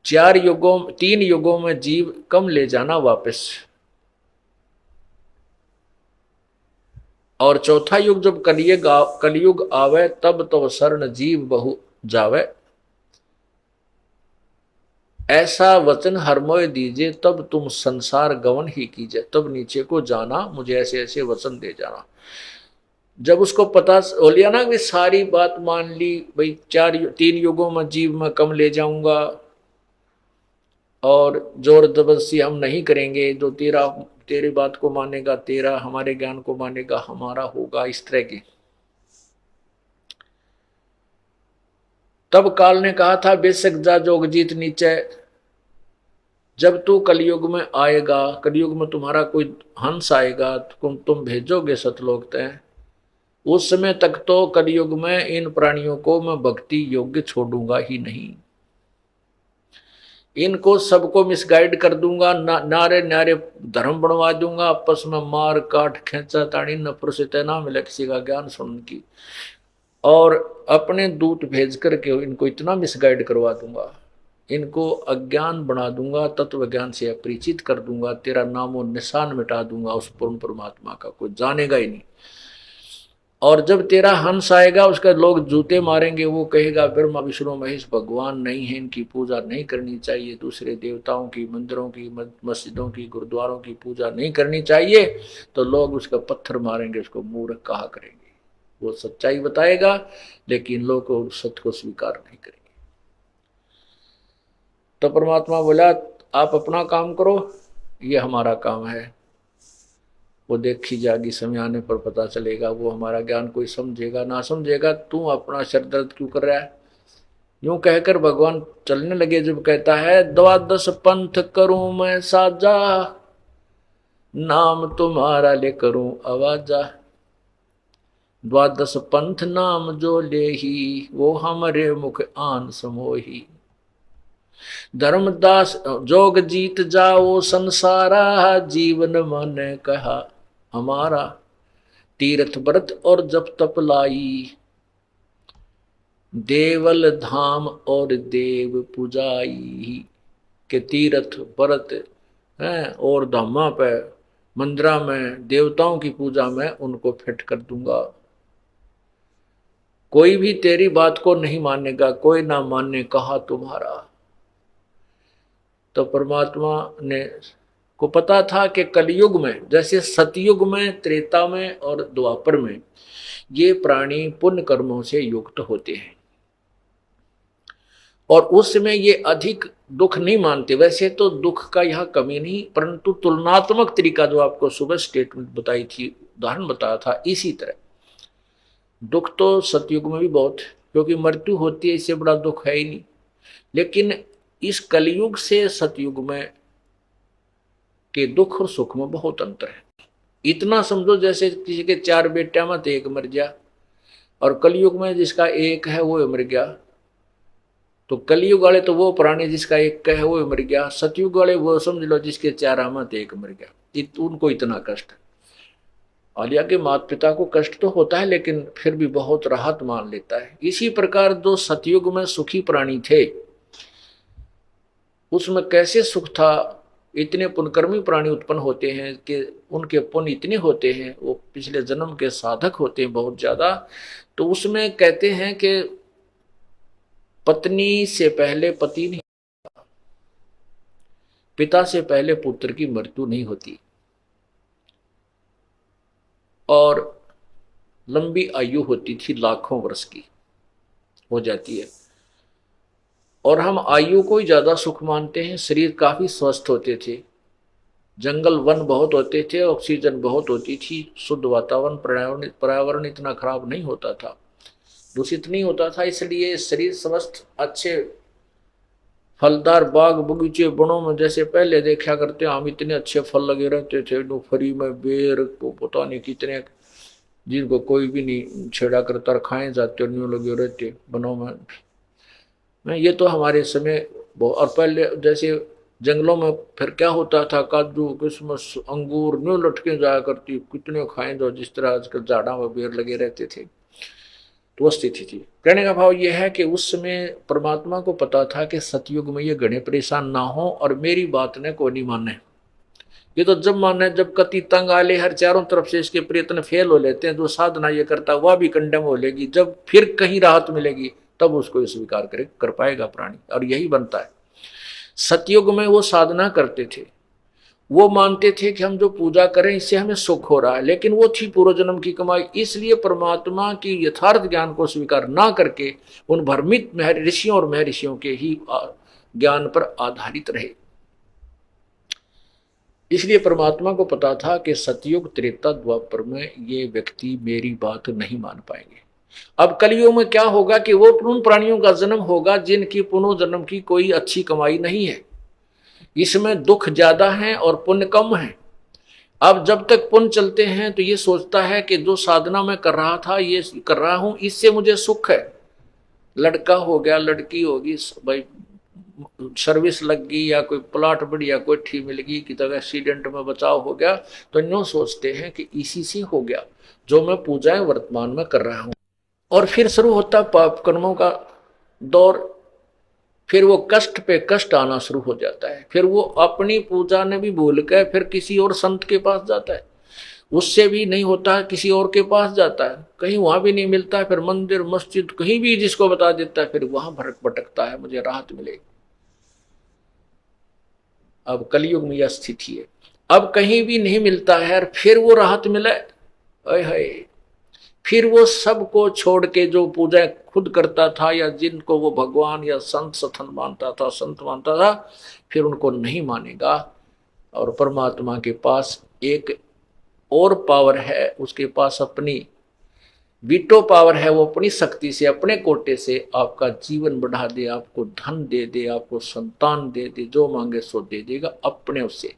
3 युगों में जीव कम ले जाना वापस, और चौथा युग जब कलयुग आवे तब तो शरण जीव बहु जावे। ऐसा वचन हरमोय दीजिए तब तुम संसार गवन ही कीजिए, तब नीचे को जाना, मुझे ऐसे ऐसे वचन दे जाना। जब उसको पता हो लिया ना कि सारी बात मान ली, भाई 3 युगों में जीव में कम ले जाऊंगा और जोर जबरदस्ती हम नहीं करेंगे, जो तेरी बात को मानेगा तेरा, हमारे ज्ञान को मानेगा हमारा होगा, इस तरह की। तब काल ने कहा था बेशक जा जोग जीत नीचे, जब तू कलयुग में आएगा, कलयुग में तुम्हारा कोई हंस आएगा, तुम भेजोगे सतलोक तय, उस समय तक तो कलयुग में इन प्राणियों को मैं भक्ति योग्य छोड़ूंगा ही नहीं, इनको सबको मिसगाइड कर दूंगा, नारे नारे धर्म बनवा दूंगा, आपस में मार काट खेचा ताड़ी नफर से तैना मिले किसी का ज्ञान सुन की, और अपने दूत भेज करके इनको इतना मिसगाइड करवा दूंगा, इनको अज्ञान बना दूंगा, तत्व ज्ञान से अपरिचित कर दूंगा, तेरा नामो निशान मिटा दूंगा, उस पूर्ण परमात्मा का कोई जानेगा ही नहीं। और जब तेरा हंस आएगा उसका लोग जूते मारेंगे, वो कहेगा ब्रह्मा विष्णु महेश भगवान नहीं है, इनकी पूजा नहीं करनी चाहिए, दूसरे देवताओं की, मंदिरों की, मस्जिदों की, गुरुद्वारों की पूजा नहीं करनी चाहिए, तो लोग उसका पत्थर मारेंगे, उसको मूर्ख कहा करेंगे। वो सच्चाई बताएगा लेकिन लोग सत्य को स्वीकार नहीं करेंगे। तो परमात्मा बोला आप अपना काम करो, ये हमारा काम है, वो देखी जाएगी, समय आने पर पता चलेगा, वो हमारा ज्ञान कोई समझेगा ना समझेगा, तू अपना सर दर्द क्यों कर रहा है। यूं कहकर भगवान चलने लगे, जब कहता है 12 पंथ करूं मैं साजा, नाम तुम्हारा ले करूं आवाजा, 12 पंथ नाम जो ले ही, वो हमारे मुख आन समोही, धर्मदास जोग जीत जाओ संसारा, जीवन मन कहा हमारा, तीर्थ व्रत और जप तप लाई, देवल धाम और देव पूजाई, के तीर्थ व्रत हैं और धामा पे मंदिरा में देवताओं की पूजा में उनको फिट कर दूंगा, कोई भी तेरी बात को नहीं मानेगा, कोई ना माने कहा तुम्हारा। तो परमात्मा ने को पता था कि कलयुग में, जैसे सतयुग में, त्रेता में और द्वापर में ये प्राणी पुण्य कर्मों से युक्त होते हैं और उस समय ये अधिक दुख नहीं मानते। वैसे तो दुख का यह कमी नहीं, परंतु तुलनात्मक तरीका जो आपको सुबह स्टेटमेंट बताई थी, उदाहरण बताया था, इसी तरह दुख तो सतयुग में भी बहुत, क्योंकि मृत्यु होती है, इससे बड़ा दुख है ही नहीं। लेकिन इस कलयुग से सतयुग में के दुख और सुख में बहुत अंतर है। इतना समझो जैसे किसी के 4 बेटा में तो एक मर गया, और कलयुग में जिसका एक है वो मर गया। तो कलयुग वाले तो वो प्राणी जिसका एक है वो मर गया, सतयुग वाले वो समझ लो जिसके 4 आमत एक मर गया, उनको इतना कष्ट है। आलिया के माता पिता को कष्ट तो होता है लेकिन फिर भी बहुत राहत मान लेता है। इसी प्रकार जो सतयुग में सुखी प्राणी थे उसमें कैसे सुख था, इतने पुण्यकर्मी प्राणी उत्पन्न होते हैं कि उनके पुण्य इतने होते हैं, वो पिछले जन्म के साधक होते हैं बहुत ज्यादा। तो उसमें कहते हैं कि पत्नी से पहले पति नहीं, पिता से पहले पुत्र की मृत्यु नहीं होती, और लंबी आयु होती थी, लाखों वर्ष की हो जाती है। और हम आयु को ही ज्यादा सुख मानते हैं। शरीर काफी स्वस्थ होते थे, जंगल वन बहुत होते थे, ऑक्सीजन बहुत होती थी, शुद्ध वातावरण, पर्यावरण इतना खराब नहीं होता था, दूषित नहीं होता था, इसलिए शरीर स्वस्थ, अच्छे फलदार बाग बगीचे वनों में जैसे पहले देखा करते हम, इतने अच्छे फल लगे रहते थे, फ्री में बेर को पता नहीं कितने, जिनको कोई भी नहीं छेड़ा करता, खाए जाते न्यू लगे रहते वनों में। ये तो हमारे समय, और पहले जैसे जंगलों में फिर क्या होता था, काजू किशमिश अंगूर न्यू लटके जाया करती, कितने खाएं जो, जिस तरह आजकल जाड़ा में बेर लगे रहते थे। तो स्थिति थी। कहने का भाव यह है कि उस समय परमात्मा को पता था कि सतयुग में ये गणे परेशान ना हो और मेरी बात ने को नहीं माने। ये तो जब माने जब कति तंग आले, हर चारों तरफ से इसके प्रयत्न फेल हो लेते हैं, जो साधना ये करता वह भी कंडेम हो लेगी, जब फिर कहीं राहत मिलेगी तब उसको स्वीकार कर पाएगा प्राणी, और यही बनता है। सतयुग में वो साधना करते थे वो मानते थे कि हम जो पूजा करें इससे हमें सुख हो रहा है, लेकिन वो थी पूर्व जन्म की कमाई। इसलिए परमात्मा की यथार्थ ज्ञान को स्वीकार ना करके उन भ्रमित ऋषियों और महर्षियों के ही ज्ञान पर आधारित रहे। इसलिए परमात्मा को पता था कि सतयुग त्रेता द्वापर में ये व्यक्ति मेरी बात नहीं मान पाएंगे। अब कलयुग में क्या होगा कि वो उन प्राणियों का जन्म होगा जिनकी पुनर्जन्म की कोई अच्छी कमाई नहीं है। इसमें दुख ज्यादा है और पुण्य कम है। अब जब तक पुण्य चलते हैं तो ये सोचता है कि जो साधना मैं कर रहा था, ये कर रहा हूं, इससे मुझे सुख है। लड़का हो गया, लड़की होगी, भाई सर्विस लग गई, या कोई प्लाट बढ़िया कोठी मिल गई, कि तक एक्सीडेंट में बचाव हो गया, तो यूं सोचते हैं कि इसी से हो गया जो मैं पूजाएं वर्तमान में कर रहा हूं। और फिर शुरू होता पाप कर्मों का दौर। फिर वो कष्ट पे कष्ट आना शुरू हो जाता है। फिर वो अपनी पूजा ने भी भूल कर फिर किसी और संत के पास जाता है, उससे भी नहीं होता है, किसी और के पास जाता है, कहीं वहां भी नहीं मिलता है, फिर मंदिर मस्जिद कहीं भी जिसको बता देता है, फिर वहां भटक भटकता है, मुझे राहत मिलेगी। अब कलयुग में यह स्थिति है। अब कहीं भी नहीं मिलता है और फिर वो राहत मिले, अय फिर वो सबको छोड़ के जो पूजा खुद करता था या जिनको वो भगवान या संत सथन मानता था, संत मानता था, फिर उनको नहीं मानेगा। और परमात्मा के पास एक और पावर है, उसके पास अपनी वीटो पावर है। वो अपनी शक्ति से, अपने कोटे से आपका जीवन बढ़ा दे, आपको धन दे दे, आपको संतान दे दे, जो मांगे सो दे देगा अपने उससे।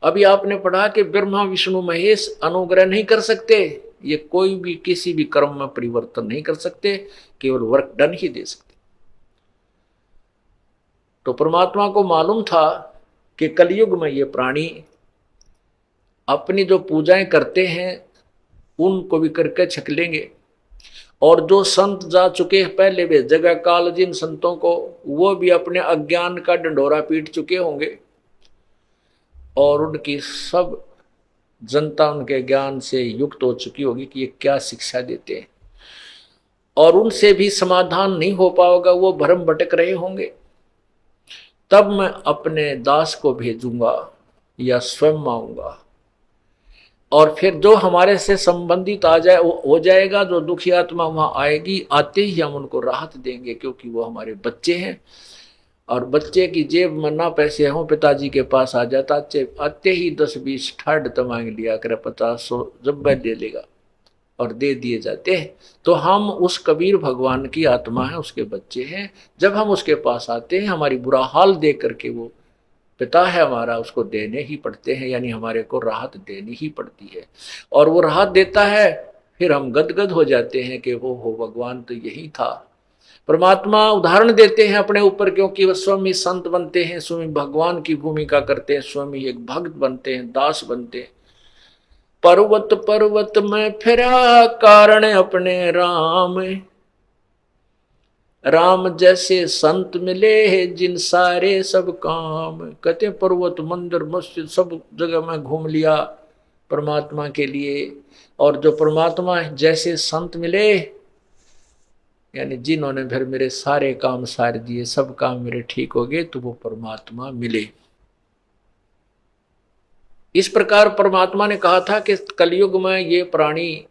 अभी आपने पढ़ा कि ब्रह्मा विष्णु महेश अनुग्रह नहीं कर सकते, ये कोई भी किसी भी कर्म में परिवर्तन नहीं कर सकते, केवल वर्क डन ही दे सकते। तो परमात्मा को मालूम था कि कलयुग में ये प्राणी अपनी जो पूजाएं करते हैं उनको भी करके छक लेंगे, और जो संत जा चुके पहले वे जगह काल जिन संतों को, वो भी अपने अज्ञान का डंडोरा पीट चुके होंगे, और उनकी सब जनता उनके ज्ञान से युक्त हो चुकी होगी कि ये क्या शिक्षा देते हैं, और उनसे भी समाधान नहीं हो पाएगा, वो भ्रम भटक रहे होंगे। तब मैं अपने दास को भेजूंगा या स्वयं आऊंगा, और फिर जो हमारे से संबंधित आ जाए वो हो जाएगा। जो दुखी आत्मा वहां आएगी, आते ही हम उनको राहत देंगे, क्योंकि वो हमारे बच्चे हैं। और बच्चे की जेब में ना पैसे हों, पिताजी के पास आ जाता, आते ही 10-20 ठाड तो मांग लिया करे, 50-100 जब दे लेगा, और दे दिए जाते हैं। तो हम उस कबीर भगवान की आत्मा है, उसके बच्चे हैं। जब हम उसके पास आते हैं, हमारी बुरा हाल देख करके वो पिता है हमारा, उसको देने ही पड़ते हैं, यानी हमारे को राहत देनी ही पड़ती है। और वो राहत देता है, फिर हम गदगद हो जाते हैं कि वो हो भगवान तो यही था। परमात्मा उदाहरण देते हैं अपने ऊपर, क्योंकि वह स्वयं ही संत बनते हैं, स्वयं भगवान की भूमिका करते हैं, स्वयं ही एक भक्त बनते हैं, दास बनते हैं। पर्वत पर्वत में फिरा कारण अपने राम, राम जैसे संत मिले जिन सारे सब काम। कहते पर्वत मंदिर मस्जिद सब जगह में घूम लिया परमात्मा के लिए, और जो परमात्मा जैसे संत मिले, यानी जिन्होंने फिर मेरे सारे काम सार दिए, सब काम मेरे ठीक हो गए, तो वो परमात्मा मिले। इस प्रकार परमात्मा ने कहा था कि कलयुग में ये प्राणी,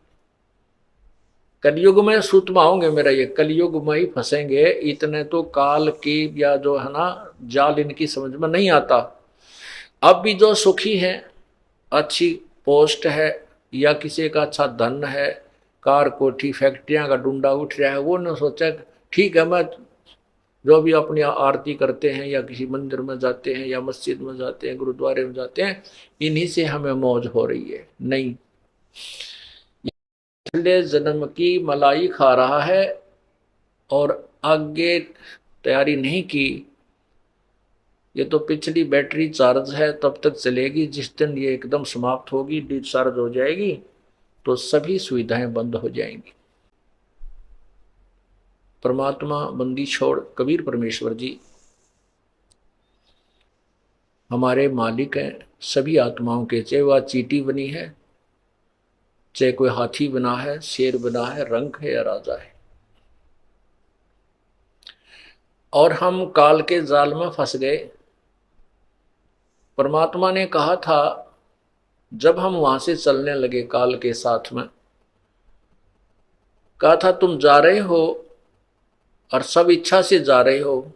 कलयुग में सूतमा होंगे मेरा, ये कलयुग में ही फंसेंगे। इतने तो काल की या जो है ना जाल इनकी समझ में नहीं आता। अब भी जो सुखी हैं, अच्छी पोस्ट है या किसी का अच्छा धन है, कार कोठी फैक्ट्रियां का डूंडा उठ रहा है, वो न सोचा ठीक है मैं जो भी अपनी आरती करते हैं या किसी मंदिर में जाते हैं या मस्जिद में जाते हैं, गुरुद्वारे में जाते हैं, इन्हीं से हमें मौज हो रही है। नहीं, पिछले जन्म की मलाई खा रहा है और आगे तैयारी नहीं की। ये तो पिछली बैटरी चार्ज है, तब तक चलेगी, जिस दिन ये एकदम समाप्त होगी, डिस्चार्ज हो जाएगी, तो सभी सुविधाएं बंद हो जाएंगी। परमात्मा बंदी छोड़ कबीर परमेश्वर जी हमारे मालिक हैं सभी आत्माओं के, चाहे वह चींटी बनी है, चाहे कोई हाथी बना है, शेर बना है, रंक है या राजा है। और हम काल के जाल में फंस गए। परमात्मा ने कहा था जब हम वहां से चलने लगे काल के साथ में, कहा था तुम जा रहे हो और सब इच्छा से जा रहे हो,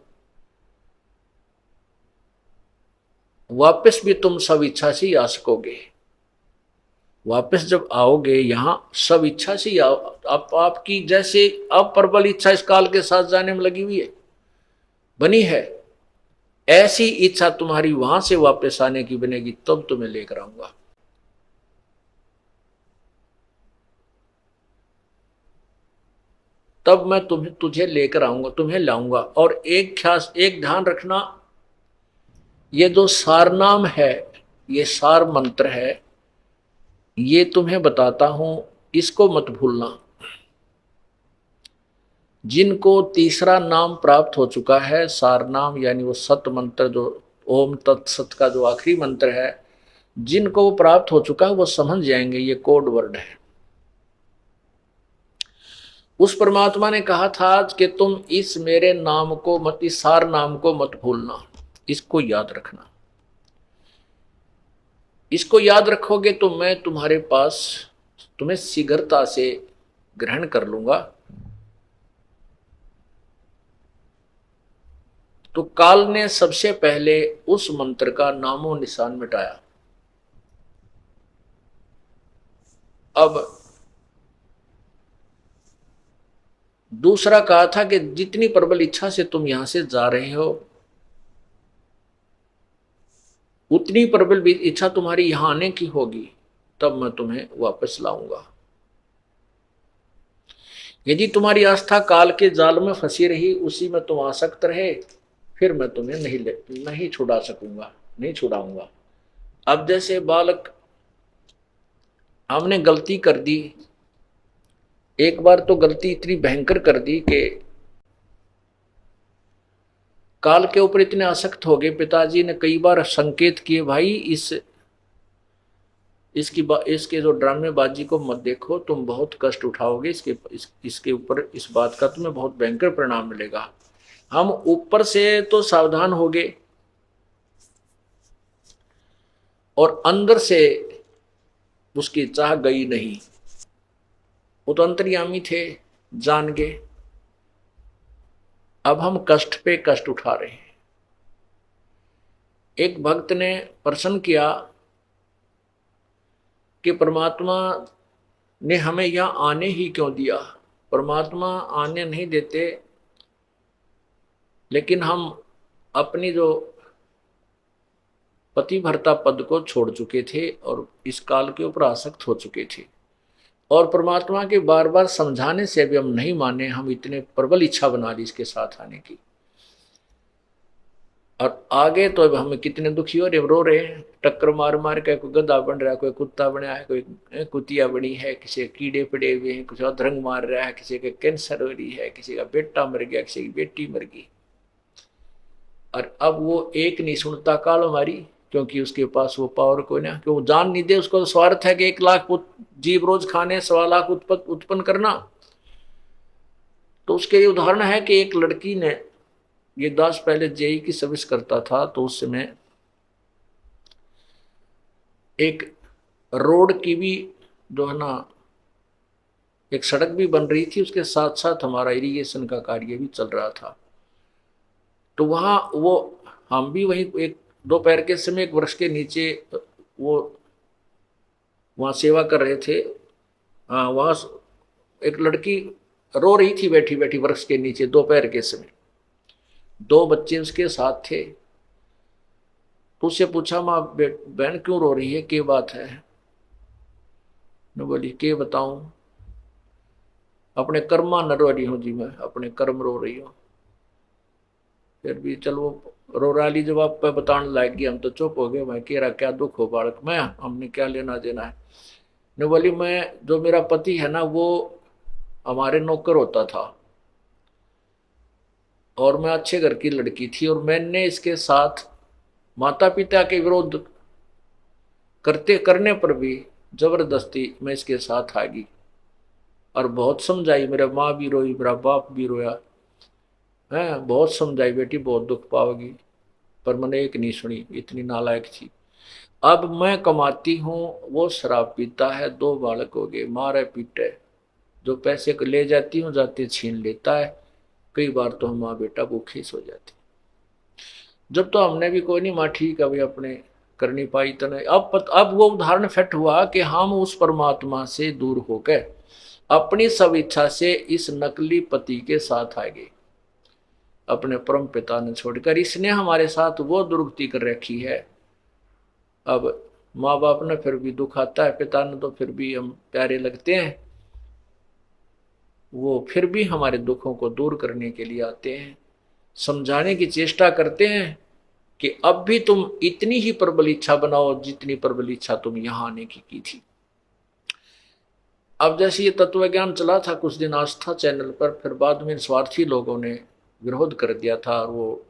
वापस भी तुम सब इच्छा से ही आ सकोगे। वापस जब आओगे यहां सब इच्छा से ही आओ। आपकी जैसे अब प्रबल इच्छा इस काल के साथ जाने में लगी हुई है, बनी है, ऐसी इच्छा तुम्हारी वहां से वापस आने की बनेगी, तब तुम्हें लेकर आऊंगा। तब मैं तुझे लेकर आऊंगा, तुम्हें लाऊंगा। और एक ख्यास, एक ध्यान रखना, ये जो सार नाम है, ये सार मंत्र है, ये तुम्हें बताता हूं, इसको मत भूलना। जिनको तीसरा नाम प्राप्त हो चुका है, सार नाम यानी वो सत मंत्र, जो ओम तत्सत का जो आखिरी मंत्र है, जिनको वो प्राप्त हो चुका है वो समझ जाएंगे ये कोड वर्ड है। उस परमात्मा ने कहा था कि तुम इस मेरे नाम को मत, इस सार नाम को मत भूलना, इसको याद रखना। इसको याद रखोगे तो मैं तुम्हारे पास तुम्हें शीघ्रता से ग्रहण कर लूंगा। तो काल ने सबसे पहले उस मंत्र का नामो निशान मिटाया। अब दूसरा कहा था कि जितनी प्रबल इच्छा से तुम यहां से जा रहे हो, उतनी प्रबल इच्छा तुम्हारी यहां आने की होगी, तब मैं तुम्हें वापस लाऊंगा। यदि तुम्हारी आस्था काल के जाल में फंसी रही, उसी में तुम आसक्त रहे, फिर मैं तुम्हें नहीं छुड़ा सकूंगा, नहीं छुड़ाऊंगा। अब जैसे बालक, हमने गलती कर दी, एक बार तो गलती इतनी भयंकर कर दी कि काल के ऊपर इतने आसक्त हो गए। पिताजी ने कई बार संकेत किए, भाई इसके जो ड्रामेबाजी को मत देखो, तुम बहुत कष्ट उठाओगे, इसके ऊपर इस बात का तुम्हें बहुत भयंकर परिणाम मिलेगा। हम ऊपर से तो सावधान हो गए और अंदर से उसकी चाह गई नहीं। वो तो अंतर्यामी थे, जान गए। अब हम कष्ट पे कष्ट उठा रहे हैं। एक भक्त ने प्रश्न किया कि परमात्मा ने हमें यहां आने ही क्यों दिया? परमात्मा आने नहीं देते, लेकिन हम अपनी जो पतिव्रता पद को छोड़ चुके थे और इस काल के ऊपर आसक्त हो चुके थे, और परमात्मा के बार बार समझाने से भी हम नहीं माने। हम इतने प्रबल इच्छा बना ली इसके साथ आने की, और आगे तो अब हम कितने दुखी हो रहे, रो रहे हैं। टक्कर मार मार के कोई गधा बन रहा है, कोई कुत्ता बना है, कोई कुतिया बनी है, किसी के कीड़े पड़े हुए हैं, कुछ अधरंग मार रहा है, किसी के कैंसर हो रही है, किसी का बेटा मर गया, किसी की बेटी मर गई। और अब वो एक नहीं सुनता काल हमारी, क्योंकि उसके पास वो पावर को ना, कि वो जान नहीं दे। उसको तो स्वार्थ है कि 1 लाख जीव रोज खाने, 1.25 लाख उत्पन्न करना। तो उसके ये उदाहरण है कि एक लड़की ने, ये दास पहले जेई की सर्विस करता था, तो उस समय एक रोड की भी जो है ना, एक सड़क भी बन रही थी, उसके साथ साथ हमारा इरिगेशन का कार्य भी चल रहा था। तो वहाँ वो, हम भी वहीं एक दोपहर के समय एक वृक्ष के नीचे वो वहाँ सेवा कर रहे थे। वहाँ एक लड़की रो रही थी बैठी बैठी वृक्ष के नीचे दोपहर के समय। 2 बच्चे उसके साथ थे। तो उससे पूछा, माँ बहन क्यों रो रही है, क्या बात है? ने बोली, के बताऊं, अपने कर्मा न रो रही हूँ जी, मैं अपने कर्म रो रही हूँ। फिर भी चल वो रो रही, जब आप बताने लग गई, हम तो चुप हो गए। मैं कह रहा, क्या दुख हो बालक, मैं हमने क्या लेना देना है? ने बोली, मैं, जो मेरा पति है ना, वो हमारे नौकर होता था और मैं अच्छे घर की लड़की थी, और मैंने इसके साथ माता पिता के विरोध करने पर भी जबरदस्ती मैं इसके साथ आ गई, और बहुत समझाई। मेरा माँ भी रोई, मेरा बाप भी रोया है, बहुत समझाई, बेटी बहुत दुख पाओगी, पर मैंने एक नहीं सुनी, इतनी नालायक थी। अब मैं कमाती हूँ, वो शराब पीता है, 2 बालक हो गए, मारे पीटे, जो पैसे को ले जाती हूँ जाते छीन लेता है। कई बार तो हम माँ बेटा भूखे सो जाते। जब तो हमने भी कोई नहीं, माँ ठीक है भाई, अपने कर नहीं पाई तो नहीं। अब वो उदाहरण फिट हुआ कि हम उस परमात्मा से दूर होकर अपनी सब इच्छा से इस नकली पति के साथ आ गए। अपने परम पिता ने छोड़कर इसने हमारे साथ वो दुर्गति कर रखी है। अब माँ बाप ने फिर भी दुख आता है, पिता ने तो फिर भी हम प्यारे लगते हैं, वो फिर भी हमारे दुखों को दूर करने के लिए आते हैं, समझाने की चेष्टा करते हैं कि अब भी तुम इतनी ही प्रबल इच्छा बनाओ जितनी प्रबल इच्छा तुम यहां आने की थी। अब जैसे ये तत्व ज्ञान चला था कुछ दिन आस्था चैनल पर, फिर बाद में स्वार्थी लोगों ने विरोध कर दिया था, और वो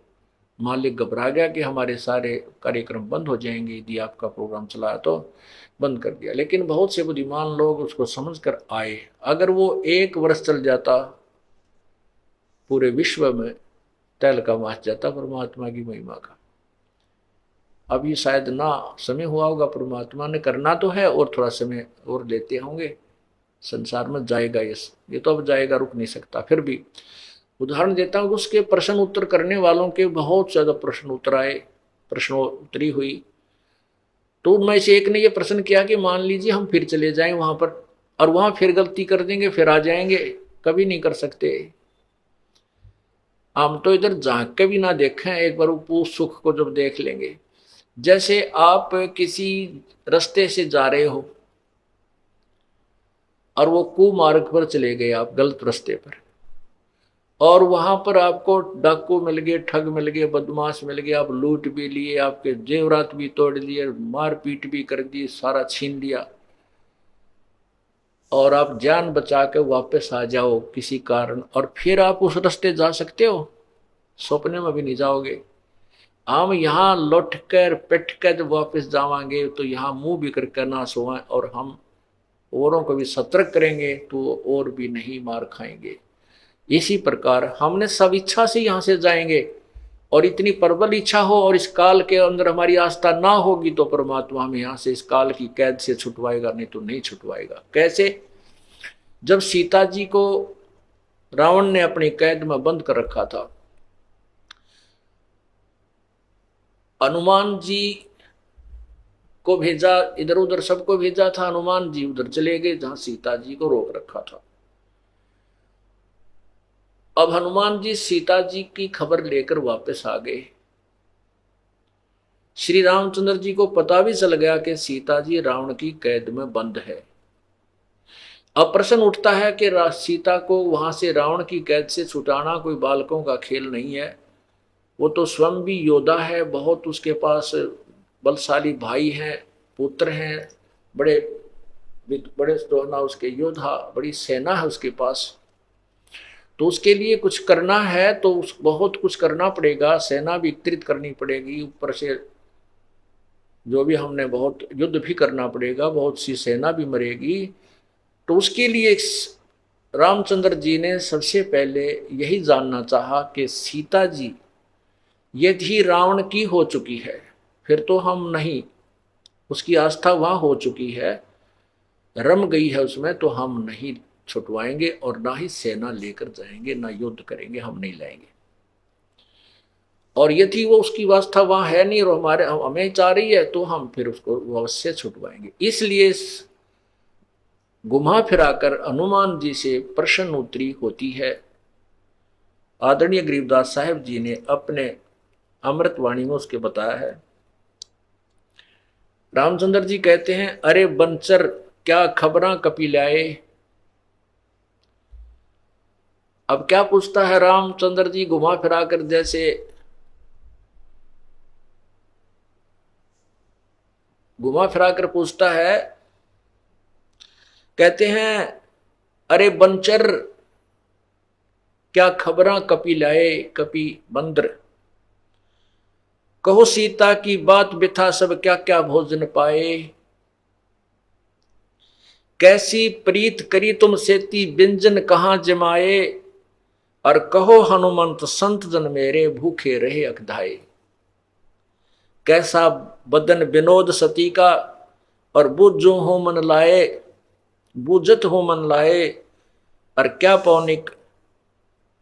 मालिक घबरा गया कि हमारे सारे कार्यक्रम बंद हो जाएंगे यदि आपका प्रोग्राम चलाया, तो बंद कर दिया। लेकिन बहुत से बुद्धिमान लोग उसको समझ कर आए। अगर वो 1 वर्ष चल जाता, पूरे विश्व में तहलका मच जाता परमात्मा की महिमा का। अब ये शायद ना समय हुआ होगा, परमात्मा ने करना तो है और थोड़ा समय और लेते होंगे, संसार में जाएगा ये तो अब जाएगा, रुक नहीं सकता। फिर भी उदाहरण देता हूँ, उसके प्रश्न उत्तर करने वालों के बहुत ज्यादा प्रश्न उत्तर आए, प्रश्नोत्तरी हुई। तो उनमें से एक ने ये प्रश्न किया कि मान लीजिए हम फिर चले जाएं वहां पर, और वहां फिर गलती कर देंगे, फिर आ जाएंगे, कभी नहीं कर सकते। हम तो इधर झांक के भी ना देखें, एक बार उस सुख को जब देख लेंगे। जैसे आप किसी रास्ते से जा रहे हो और वो कुमार्ग पर चले गए, आप गलत रास्ते पर, और वहां पर आपको डाकू मिल गए, ठग मिल गए, बदमाश मिल गए, आप लूट भी लिए, आपके जेवरात भी तोड़ लिए, मारपीट भी कर दी, सारा छीन लिया, और आप जान बचा के वापस आ जाओ किसी कारण, और फिर आप उस रास्ते जा सकते हो? सपने में भी नहीं जाओगे। हम यहाँ लौट कर पिट कर वापस जावांगे तो यहाँ मुंह भी करके ना सोएं, और हम औरों को भी सतर्क करेंगे तो और भी नहीं मार खाएंगे। इसी प्रकार हमने सब इच्छा से यहाँ से जाएंगे, और इतनी प्रबल इच्छा हो और इस काल के अंदर हमारी आस्था ना होगी तो परमात्मा हमें यहाँ से इस काल की कैद से छुटवाएगा, नहीं तो नहीं छुटवाएगा। कैसे? जब सीता जी को रावण ने अपनी कैद में बंद कर रखा था, हनुमान जी को भेजा, इधर उधर सबको भेजा था, हनुमान जी उधर चले गए जहां सीता जी को रोक रखा था। अब हनुमान जी सीता जी की खबर लेकर वापस आ गए। श्री रामचंद्र जी को पता भी चल गया कि सीता जी रावण की कैद में बंद है। अब प्रश्न उठता है कि सीता को वहां से रावण की कैद से छुटाना कोई बालकों का खेल नहीं है। वो तो स्वयं भी योद्धा है, बहुत उसके पास बलशाली भाई हैं, पुत्र हैं, बड़े बड़े दोहना उसके योद्धा, बड़ी सेना है उसके पास। तो उसके लिए कुछ करना है तो बहुत कुछ करना पड़ेगा, सेना भी विस्तृत करनी पड़ेगी, ऊपर से जो भी हमने बहुत युद्ध भी करना पड़ेगा, बहुत सी सेना भी मरेगी। तो उसके लिए रामचंद्र जी ने सबसे पहले यही जानना चाहा कि सीता जी यदि रावण की हो चुकी है फिर तो हम नहीं, उसकी आस्था वहां हो चुकी है, रम गई है उसमें, तो हम नहीं छुटवाएंगे और ना ही सेना लेकर जाएंगे, ना युद्ध करेंगे, हम नहीं लाएंगे। और यदि वो उसकी वास्ता वहां है नहीं और हमारे हमें चाह रही है तो हम फिर उसको अवश्य छुटवाएंगे। इसलिए घुमा फिराकर हनुमान जी से प्रश्नोत्तरी होती है। आदरणीय गरीबदास साहब जी ने अपने अमृतवाणी में उसके बताया है। रामचंद्र जी कहते हैं, अरे बंचर क्या खबरां कपी लाए। अब क्या पूछता है रामचंद्र जी घुमा फिराकर, जैसे घुमा फिराकर पूछता है, कहते हैं अरे बंचर क्या खबरां कपी लाए, कपी बंदर कहो सीता की बात बिथा सब क्या क्या भोजन पाए। कैसी प्रीत करी तुम सेती व्यंजन कहां जमाए, और कहो हनुमंत संत जन मेरे भूखे रहे अकधाए। कैसा बदन विनोद सती का, और बुझो हो मन लाए, बुझत हो मन लाए, और क्या पौनिक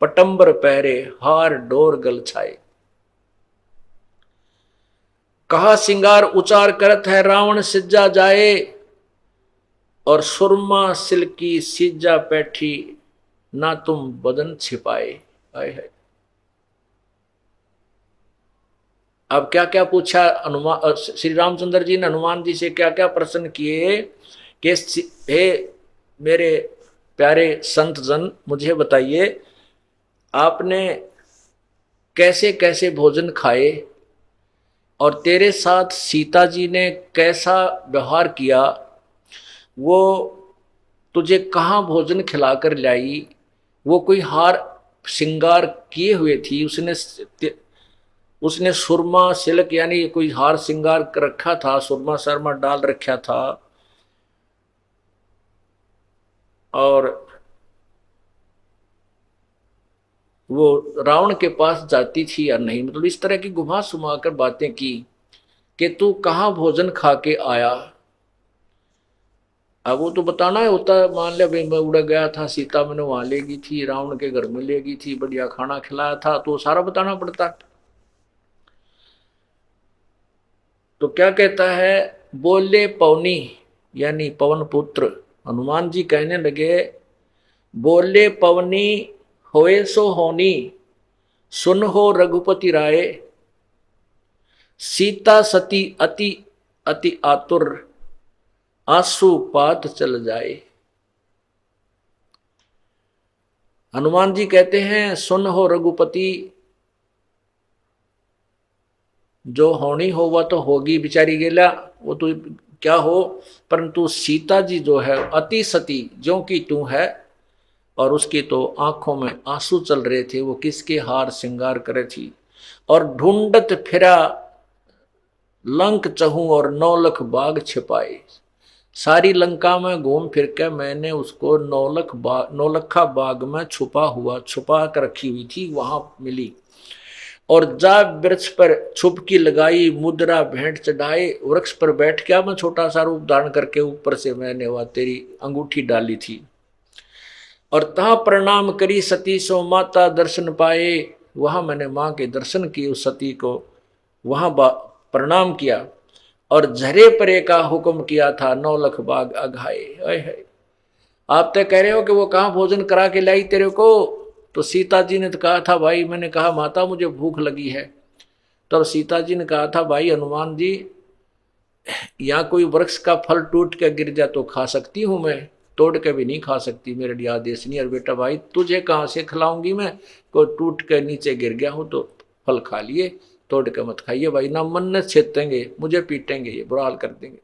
पटंबर पहरे, हार डोर गल छाए। कहा सिंगार उचार करत है, रावण सिज्जा जाए, और सुरमा सिल्की सिज्जा पैठी, ना तुम बदन छिपाए। आए है। अब क्या क्या पूछा हनुमान, श्री रामचंद्र जी ने हनुमान जी से क्या क्या प्रश्न किए कि हे मेरे प्यारे संत जन, मुझे बताइए आपने कैसे कैसे भोजन खाए, और तेरे साथ सीता जी ने कैसा व्यवहार किया, वो तुझे कहाँ भोजन खिलाकर लाई, वो कोई हार श्रृंगार किए हुए थी, उसने सुरमा सिल्क यानी कोई हार श्रृंगार कर रखा था, सुरमा शर्मा डाल रखा था, और वो रावण के पास जाती थी या नहीं, मतलब इस तरह की घुमा सुमा कर बातें की कि तू कहाँ भोजन खा के आया। अब वो तो बताना ही होता है, मान लिया भाई मैं उड़ गया था, सीता मैंने वहां ले गई थी, रावण के घर में ले गई थी, बढ़िया खाना खिलाया था, तो सारा बताना पड़ता। तो क्या कहता है, बोले पवनी यानी पवन पुत्र, हनुमान जी कहने लगे, बोले पवनी होए सो होनी, सुन हो रघुपति राय, सीता सती अति अति आतुर, आंसू पात चल जाए। हनुमान जी कहते हैं, सुन हो रघुपति, जो होनी हो वह तो होगी, बिचारी गेला वो तो क्या हो, परंतु सीता जी जो है अति सती ज्यों की त्यों है, और उसकी तो आंखों में आंसू चल रहे थे, वो किसके हार श्रृंगार करे थी, और ढूंढत फिरा लंक चहूं और 9 लाख बाग छिपाए। सारी लंका में घूम फिर के मैंने उसको 9 लखा बाग में छुपा कर रखी हुई थी, वहां मिली, और जा वृक्ष पर छुपकी लगाई, मुद्रा भेंट चढ़ाए, वृक्ष पर बैठ के मैं छोटा सा रूप धारण करके ऊपर से मैंने वह तेरी अंगूठी डाली थी, और तहां प्रणाम करी सती सो माता दर्शन पाए, वहां मैंने मां के दर्शन किए, उस सती को वहां प्रणाम किया, और झरे परे का हुक्म किया था, 9 लाख बाग अघाए। है आप तो कह रहे हो कि वो कहाँ भोजन करा के लाई तेरे को, तो सीता जी ने तो कहा था भाई, मैंने कहा माता मुझे भूख लगी है, तब सीता जी ने कहा था भाई हनुमान जी, यहाँ कोई वृक्ष का फल टूट के गिर जाए तो खा सकती हूँ मैं, तोड़ के भी नहीं खा सकती, मेरे लिए आदेश नहीं। और बेटा भाई तुझे कहाँ से खिलाऊंगी मैं, कोई टूट के नीचे गिर गया हो तो फल खा लिए, तोड़ के मत खाइए भाई, ना मन न छेदेंगे, मुझे पीटेंगे, ये बुरा हाल कर देंगे।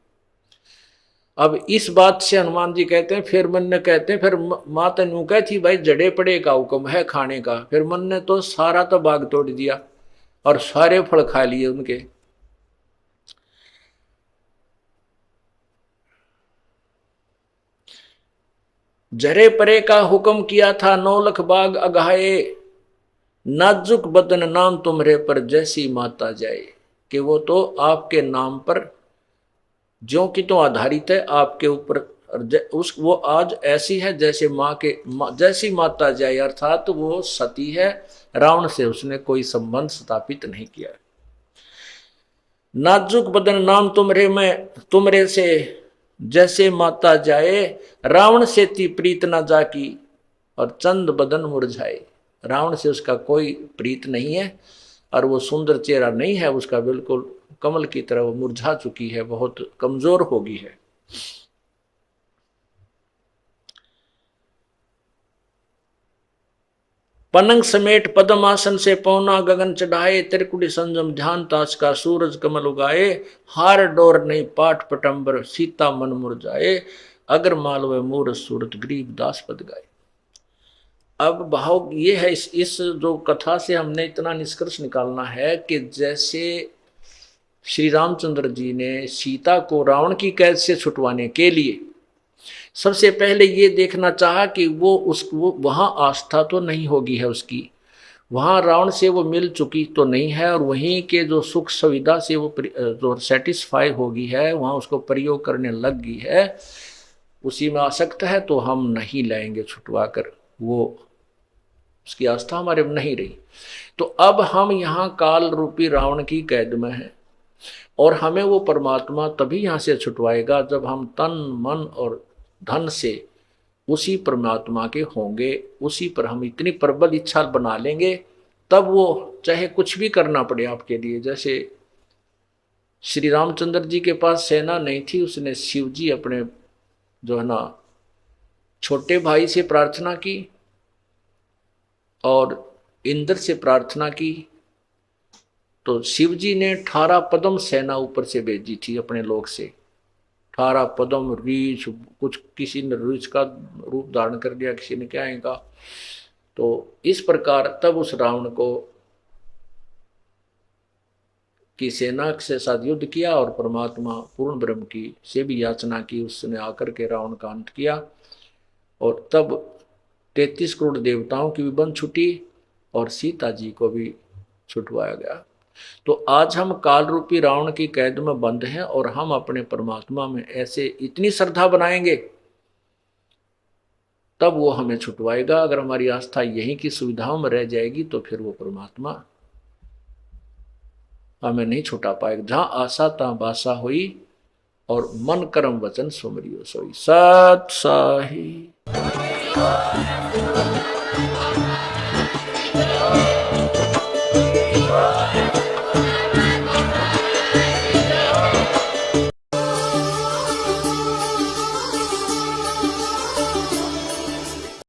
अब इस बात से हनुमान जी कहते हैं, फिर मन ने कहते हैं, फिर माता नू कह थी भाई जड़े पड़े का हुक्म है खाने का, फिर मन ने तो सारा तो बाग तोड़ दिया और सारे फल खा लिए उनके। जरे परे का हुक्म किया था, 9 लाख बाग अघाए, नाजुक बदन नाम तुम्हारे पर जैसी माता जाए, कि वो तो आपके नाम पर ज्यों की तो आधारित है, आपके ऊपर उस वो आज ऐसी है जैसे जैसी माता जाए, अर्थात तो वो सती है, रावण से उसने कोई संबंध स्थापित नहीं किया। नाजुक बदन नाम तुमरे से जैसे माता जाए, रावण से ती प्रीत ना जाकी, और चंद बदन मुरझाए। रावण से उसका कोई प्रीत नहीं है, और वो सुंदर चेहरा नहीं है उसका, बिल्कुल कमल की तरह वो मुरझा चुकी है, बहुत कमजोर हो गई है। पलंग समेट पद्म आसन से पौना गगन चढ़ाए, त्रिकुटी संजम ध्यान ताश का सूरज कमल उगाए, हार डोर नहीं पाठ पटंबर सीता मन मुरझाए, अगर मालवे मूर सूरत गरीब दास पद गाए। अब भाव ये है, इस जो कथा से हमने इतना निष्कर्ष निकालना है कि जैसे श्री रामचंद्र जी ने सीता को रावण की कैद से छुटवाने के लिए सबसे पहले ये देखना चाहा कि वो वहां आस्था तो नहीं होगी है उसकी, वहां रावण से वो मिल चुकी तो नहीं है, और वहीं के जो सुख सुविधा से वो जो सेटिस्फाई होगी है, वहां उसको प्रयोग करने लग गई है, उसी में आसक्त है, तो हम नहीं लाएंगे छुटवा कर, वो उसकी आस्था हमारे में नहीं रही। तो अब हम यहाँ काल रूपी रावण की कैद में हैं, और हमें वो परमात्मा तभी यहाँ से छुटवाएगा जब हम तन मन और धन से उसी परमात्मा के होंगे, उसी पर हम इतनी प्रबल इच्छा बना लेंगे, तब वो चाहे कुछ भी करना पड़े आपके लिए। जैसे श्री रामचंद्र जी के पास सेना नहीं थी, उसने शिव जी अपने जो है ना छोटे भाई से प्रार्थना की और इंद्र से प्रार्थना की, तो शिव जी ने 18 पद्म सेना ऊपर से भेजी थी अपने लोक से। 18 पद्म रीछ, कुछ किसी ने रीछ का रूप धारण कर लिया, किसी ने क्या कहा। तो इस प्रकार तब उस रावण को की सेना के साथ युद्ध किया और परमात्मा पूर्ण ब्रह्म की से भी याचना की, उसने आकर के रावण का अंत किया। और तब 33 करोड़ देवताओं की भी बंध छुटी और सीता जी को भी छुटवाया गया। तो आज हम काल रूपी रावण की कैद में बंद हैं, और हम अपने परमात्मा में ऐसे इतनी श्रद्धा बनाएंगे तब वो हमें छुटवाएगा। अगर हमारी आस्था यहीं की सुविधाओं में रह जाएगी तो फिर वो परमात्मा हमें नहीं छुटा पाएगा। जहां आशा तहां बासा हुई, और मन कर्म वचन सुमरियो सोई। सत साही।